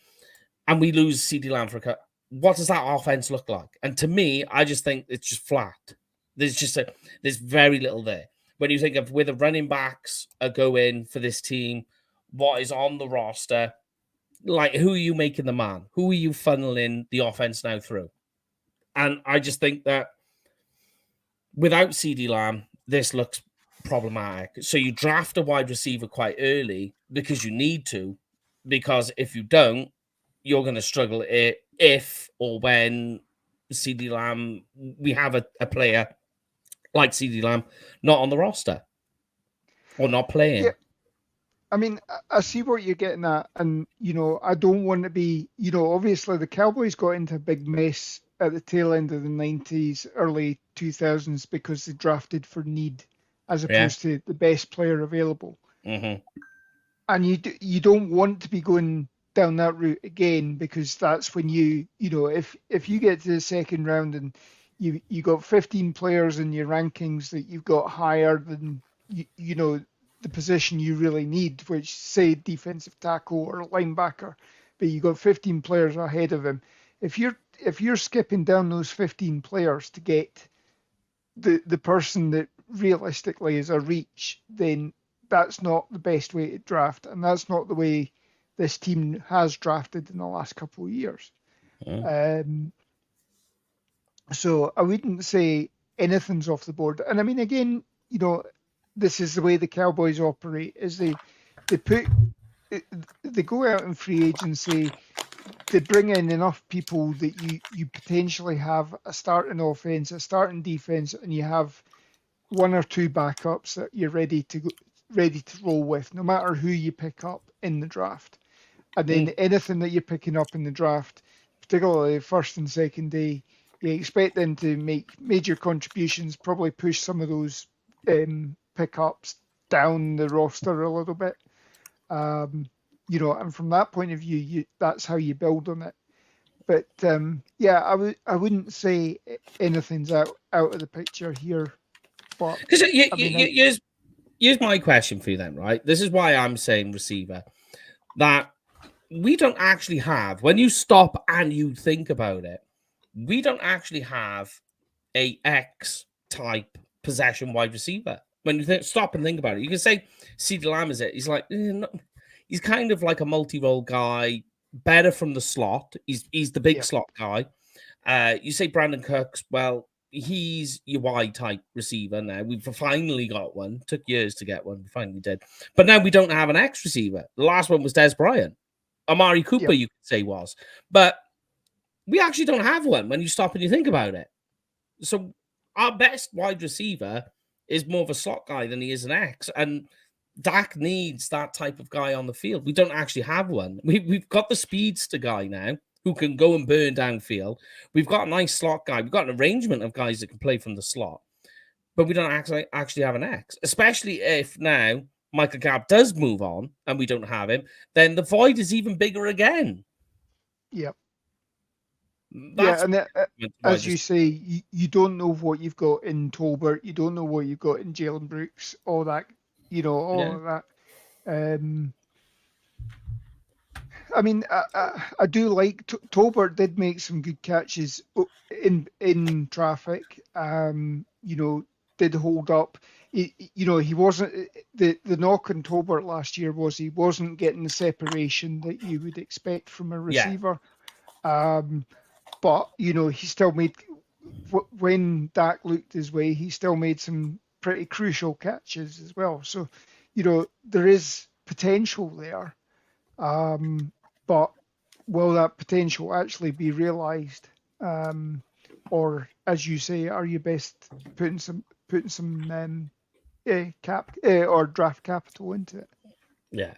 and we lose CD Lamb for a cut. What does that offense look like? And to me, I just think it's just flat. There's very little there. When you think of where the running backs are going for this team, what is on the roster, like who are you making the man? Who are you funneling the offense now through? And I just think that without CD Lamb, this looks problematic. So you draft a wide receiver quite early because you need to, because if you don't, you're going to struggle if or when CD Lamb, we have a player like CD Lamb not on the roster or not playing. Yeah. I mean, I see what you're getting at, and I don't want to be, obviously the Cowboys got into a big mess at the tail end of the 90s, early 2000s because they drafted for need as opposed to the best player available. Mm-hmm. And you don't want to be going down that route again, because that's when if you get to the second round and you got 15 players in your rankings that you've got higher than the position you really need, which say defensive tackle or linebacker, but you got 15 players ahead of him. If you're skipping down those 15 players to get the person that realistically is a reach, then that's not the best way to draft, and that's not the way this team has drafted in the last couple of years. So I wouldn't say anything's off the board. And I mean, again, this is the way the Cowboys operate: is they go out in free agency, they bring in enough people that you potentially have a starting offense, a starting defense, and you have one or two backups that you're ready to roll with, no matter who you pick up in the draft. And then anything that you're picking up in the draft, particularly first and second day, you expect them to make major contributions, probably push some of those pickups down the roster a little bit. And from that point of view, that's how you build on it. But I wouldn't say anything's out of the picture here. But here's my question for you then, right? This is why I'm saying receiver, that we don't actually have, when you stop and you think about it, we don't actually have a X type possession wide receiver. When you stop and think about it, you can say CeeDee Lamb is it. He's like, he's kind of like a multi-role guy, better from the slot. He's the big slot guy. You say Brandon Cooks, well, he's your wide type receiver now. We've finally got one. Took years to get one. We finally did. But now we don't have an X receiver. The last one was Des Bryant. Amari Cooper, you could say, was. But we actually don't have one when you stop and you think about it. So our best wide receiver is more of a slot guy than he is an X. And Dak needs that type of guy on the field. We don't actually have one. We've got the speedster guy now who can go and burn downfield. We've got a nice slot guy. We've got an arrangement of guys that can play from the slot. But we don't actually have an X, especially if now Michael Gallup does move on and we don't have him, then the void is even bigger again. Yep. And as you say, you don't know what you've got in Tolbert. You don't know what you've got in Jalen Brooks, all that, of that. I mean, I do like Tolbert did make some good catches in traffic. Did hold up. He wasn't the knock on Tolbert last year was he wasn't getting the separation that you would expect from a receiver. But he still made, when Dak looked his way, he still made some pretty crucial catches as well. So there is potential there. But will that potential actually be realised? Or, as you say, are you best putting some cap or draft capital into it? Yeah.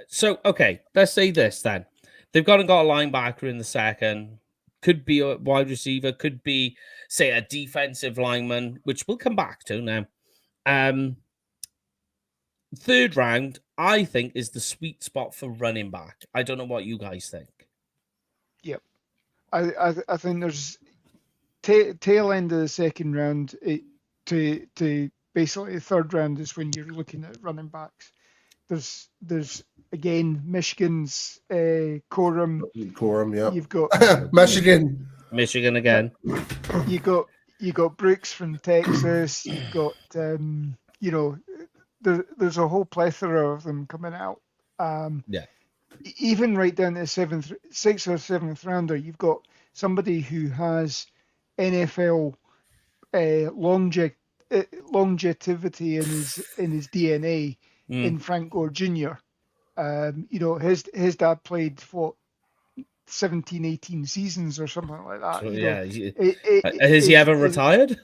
So, okay, let's say this then. They've got a linebacker in the second. could be a wide receiver, could be, say, a defensive lineman, which we'll come back to now. Third round, I think, is the sweet spot for running back. I don't know what you guys think. Yep. I think there's tail end of the second round to basically the third round is when you're looking at running backs. There's again Michigan's Corum. Yeah. You've got Michigan. Michigan again. You got Brooks from Texas. You've got there's a whole plethora of them coming out. Yeah. Even right down to the sixth or seventh rounder, you've got somebody who has NFL longevity in his DNA in Frank Gore Jr. His dad played for 17, 18 seasons or something like that. So, Has he ever retired?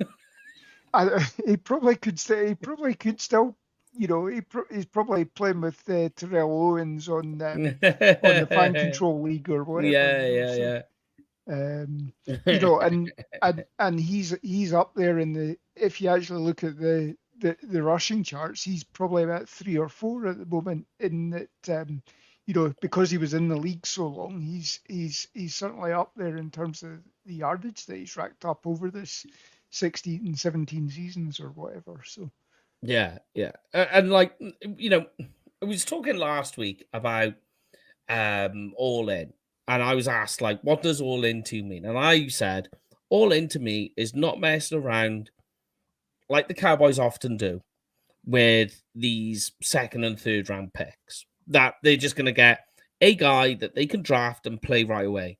He probably could still. He's probably playing with Terrell Owens on the Fan Control League or whatever. And he's up there in the. If you actually look at the rushing charts, he's probably about 3 or 4 at the moment. In that, because he was in the league so long, he's certainly up there in terms of the yardage that he's racked up over this 16 and 17 seasons or whatever. So. Yeah. And I was talking last week about all in, and I was asked, like, what does all in to mean? And I said, all in to me is not messing around like the Cowboys often do with these second and third round picks, that they're just going to get a guy that they can draft and play right away.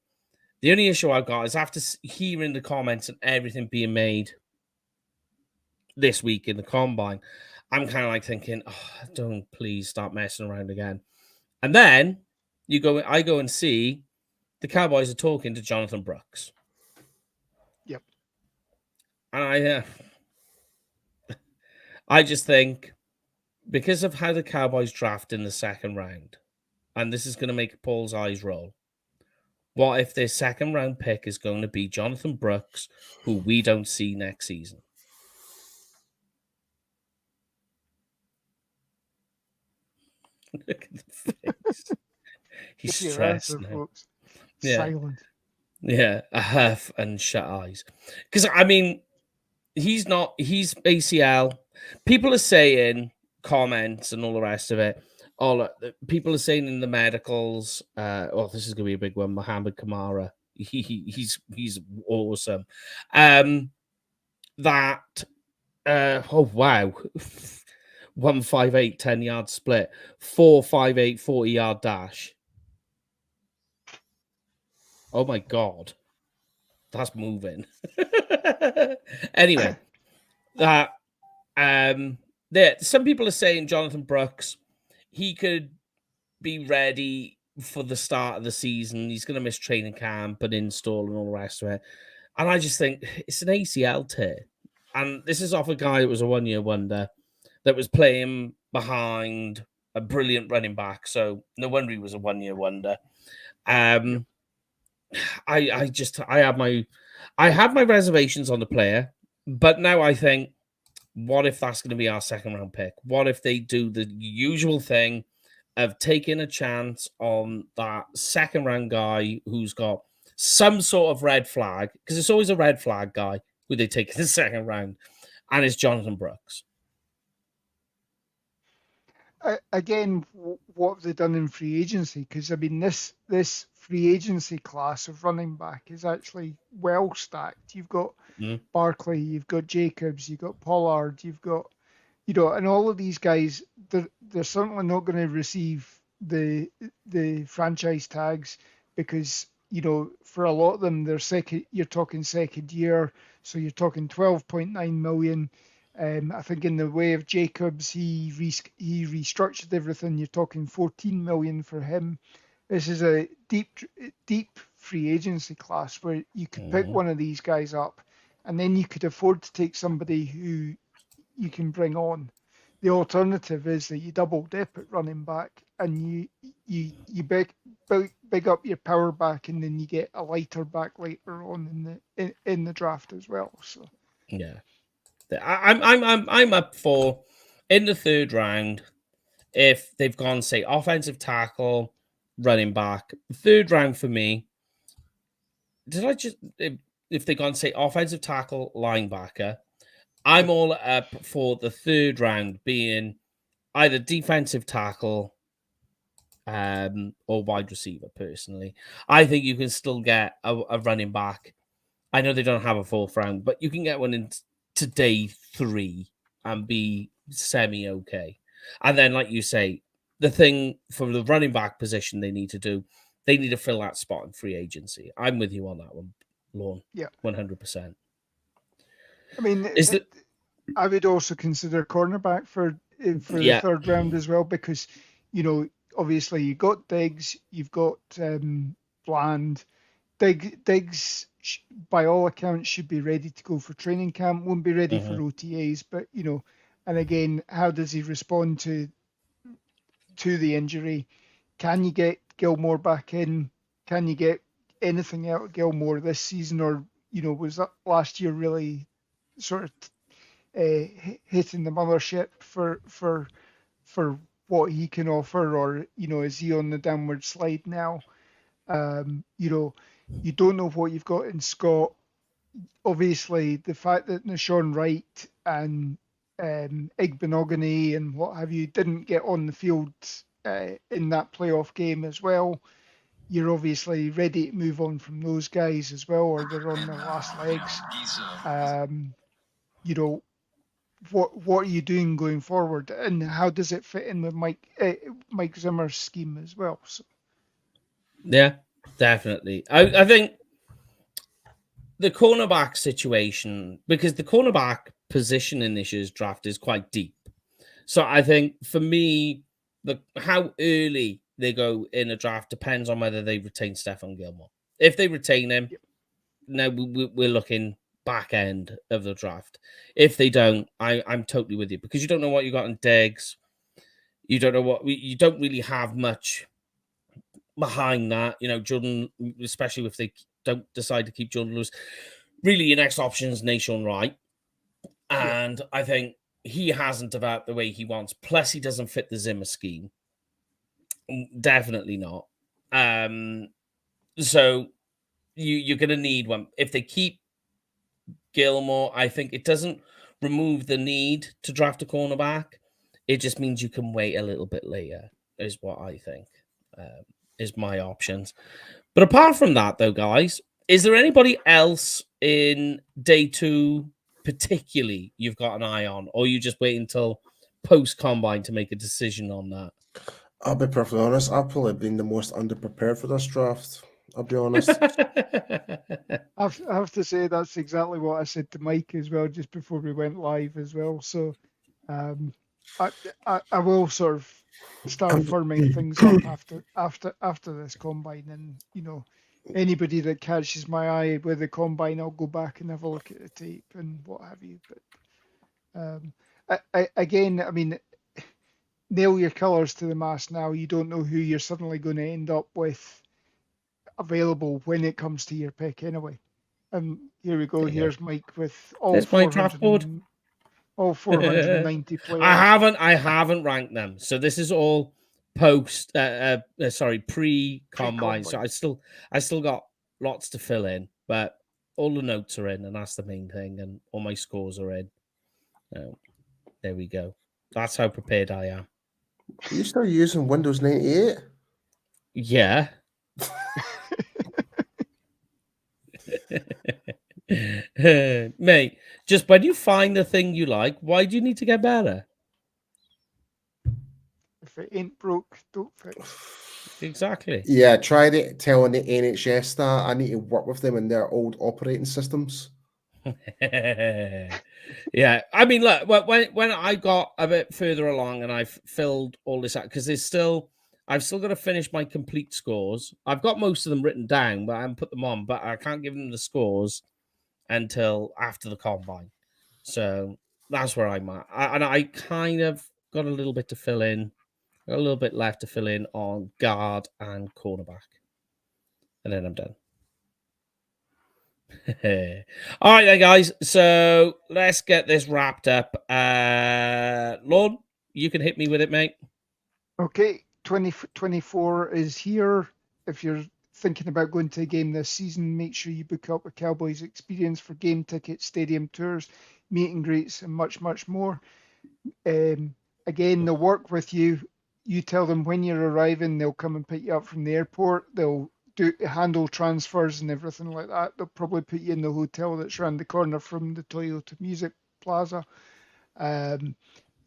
The only issue I've got is after hearing the comments and everything being made this week in the combine, I'm kind of like thinking, don't please start messing around again. And then I go and see the Cowboys are talking to Jonathan Brooks. Yep. And I just think, because of how the Cowboys draft in the second round, and this is going to make Paul's eyes roll, what if their second round pick is going to be Jonathan Brooks, who we don't see next season? Look at the face. He's stressed now. Silent. Yeah, a huff and shut eyes. Because, I mean, he's ACL. People are saying, comments and all the rest of it, people are saying in the medicals, this is going to be a big one, Mohamed Kamara. He's awesome. Wow. 158 10-yard split, 458 40-yard dash. Oh my god, that's moving. Anyway, some people are saying Jonathan Brooks, he could be ready for the start of the season. He's going to miss training camp and install and all the rest of it. And I just think it's an ACL tear, and this is off a guy that was a one-year wonder, that was playing behind a brilliant running back. So no wonder he was a one-year wonder. I had my reservations on the player, but now I think, what if that's going to be our second round pick? What if they do the usual thing of taking a chance on that second round guy who's got some sort of red flag? Because it's always a red flag guy who they take in the second round, and it's Jonathan Brooks. Again, what have they done in free agency? Because, I mean, this free agency class of running back is actually well stacked. You've got Barkley, you've got Jacobs, you've got Pollard, you've got, and all of these guys, they're certainly not going to receive the franchise tags because, for a lot of them, you're talking second year, so you're talking 12.9 million. I think in the way of Jacobs, he restructured everything. You're talking 14 million for him. This is a deep free agency class where you could pick one of these guys up, and then you could afford to take somebody who you can bring on. the alternative is that you double dip at running back and you big up your power back, and then you get a lighter back later on in the draft as well. So yeah, I'm up for in the third round if they've gone, say, offensive tackle, running back. Third round for me. Did I just if they gone, say, offensive tackle, linebacker? I'm all up for the third round being either defensive tackle or wide receiver. Personally, I think you can still get a running back. I know they don't have a fourth round, but you can get one in to day 3 and be semi okay. And then, like you say, the thing for the running back position they need to do, they need to fill that spot in free agency. I'm with you on that one, Lorne. yeah, 100%. I mean, I would also consider cornerback for the third round as well, because obviously you got Diggs, you've got Bland. Diggs, by all accounts, should be ready to go for training camp. Won't be ready for OTAs, but and again, how does he respond to the injury? Can you get Gilmore back in? Can you get anything out of Gilmore this season, or was that last year really sort of hitting the mothership for what he can offer, or is he on the downward slide now? You don't know what you've got in Scott. Obviously, the fact that Nashawn Wright and Igbenogany and what have you didn't get on the field in that playoff game as well, you're obviously ready to move on from those guys as well, or they're on their last legs. What are you doing going forward, and how does it fit in with Mike Zimmer's scheme as well? So. Yeah, definitely. I think the cornerback situation, because the cornerback position in this year's draft is quite deep. So I think for me, how early they go in a draft depends on whether they retain Stephon Gilmore. If they retain him, now we're looking back end of the draft. If they don't, I'm totally with you, because you don't know what you got in Diggs. You don't know you don't really have much behind that. Jordan, especially if they don't decide to keep Jordan Lewis, really your next option is Nashawn Wright. And I think he hasn't developed the way he wants. Plus, he doesn't fit the Zimmer scheme. Definitely not. So you're going to need one. If they keep Gilmore, I think it doesn't remove the need to draft a cornerback. It just means you can wait a little bit later, is what I think is my options. But apart from that, though, guys, is there anybody else in day 2 particularly you've got an eye on, or you just wait until post-combine to make a decision on that? I'll be perfectly honest. I've probably been the most underprepared for this draft. I'll be honest. I have to say that's exactly what I said to Mike as well, just before we went live as well. So I will sort of start firming things up after this combine, and anybody that catches my eye with the combine, I'll go back and have a look at the tape and what have you. But again, I mean, nail your colours to the mast now. You don't know who you're suddenly going to end up with available when it comes to your pick anyway. And here we go. Here's Mike with all 490 players. I haven't ranked them. So this is all pre-combine. So I still got lots to fill in, but all the notes are in, and that's the main thing, and all my scores are in. There we go. That's how prepared I am. Are you still using Windows 98? Yeah. Mate, just when you find the thing you like, why do you need to get better? If it ain't broke, don't fix. Exactly. Yeah, try telling the NHS that I need to work with them in their old operating systems. Yeah, I mean, look, when I got a bit further along and I've filled all this out, because I've still got to finish my complete scores. I've got most of them written down, but I haven't put them on, but I can't give them the scores until after the combine. So that's where I'm at. And I kind of got a little bit to fill in, a little bit left to fill in on guard and cornerback. And then I'm done. All right, then, guys. So let's get this wrapped up. Lorne, you can hit me with it, mate. Okay, 2024 is here. If you're thinking about going to a game this season, make sure you book up a Cowboys experience for game tickets, stadium tours, meet and greets, and much, much more. Again, they'll work with you. You tell them when you're arriving, they'll come and pick you up from the airport. They'll handle transfers and everything like that. They'll probably put you in the hotel that's around the corner from the Toyota Music Plaza.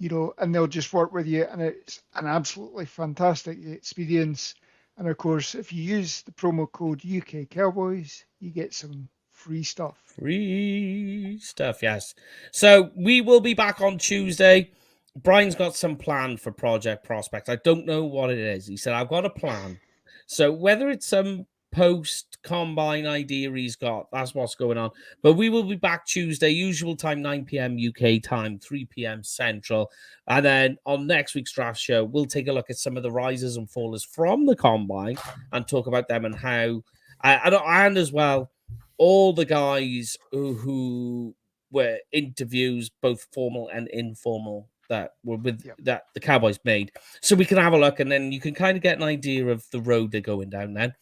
You know, and they'll just work with you, and it's an absolutely fantastic experience. And of course, if you use the promo code UK Cowboys, you get some free stuff. Free stuff, yes. So we will be back on Tuesday. Brian's got some plan for Project Prospect. I don't know what it is. He said, I've got a plan. So whether it's some post-combine idea he's got, that's what's going on. But we will be back Tuesday, usual time, 9 p.m. UK time, 3 p.m. Central. And then on next week's draft show, we'll take a look at some of the risers and fallers from the combine and talk about them and how, and as well, all the guys who were interviews, both formal and informal, that were with that the Cowboys made, so we can have a look, and then you can kind of get an idea of the road they're going down then.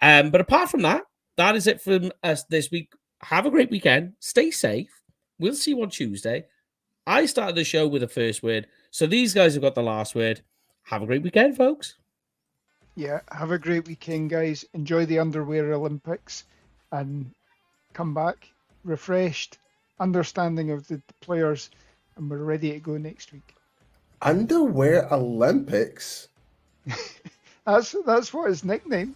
But apart from that, that is it from us this week. Have a great weekend. Stay safe. We'll see you on Tuesday. I started the show with the first word, so these guys have got the last word. Have a great weekend, folks. Yeah, have a great weekend, guys. Enjoy the Underwear Olympics and come back refreshed, understanding of the players, and we're ready to go next week. Underwear Olympics? That's what it's nicknamed.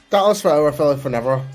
That was for our fellow for never.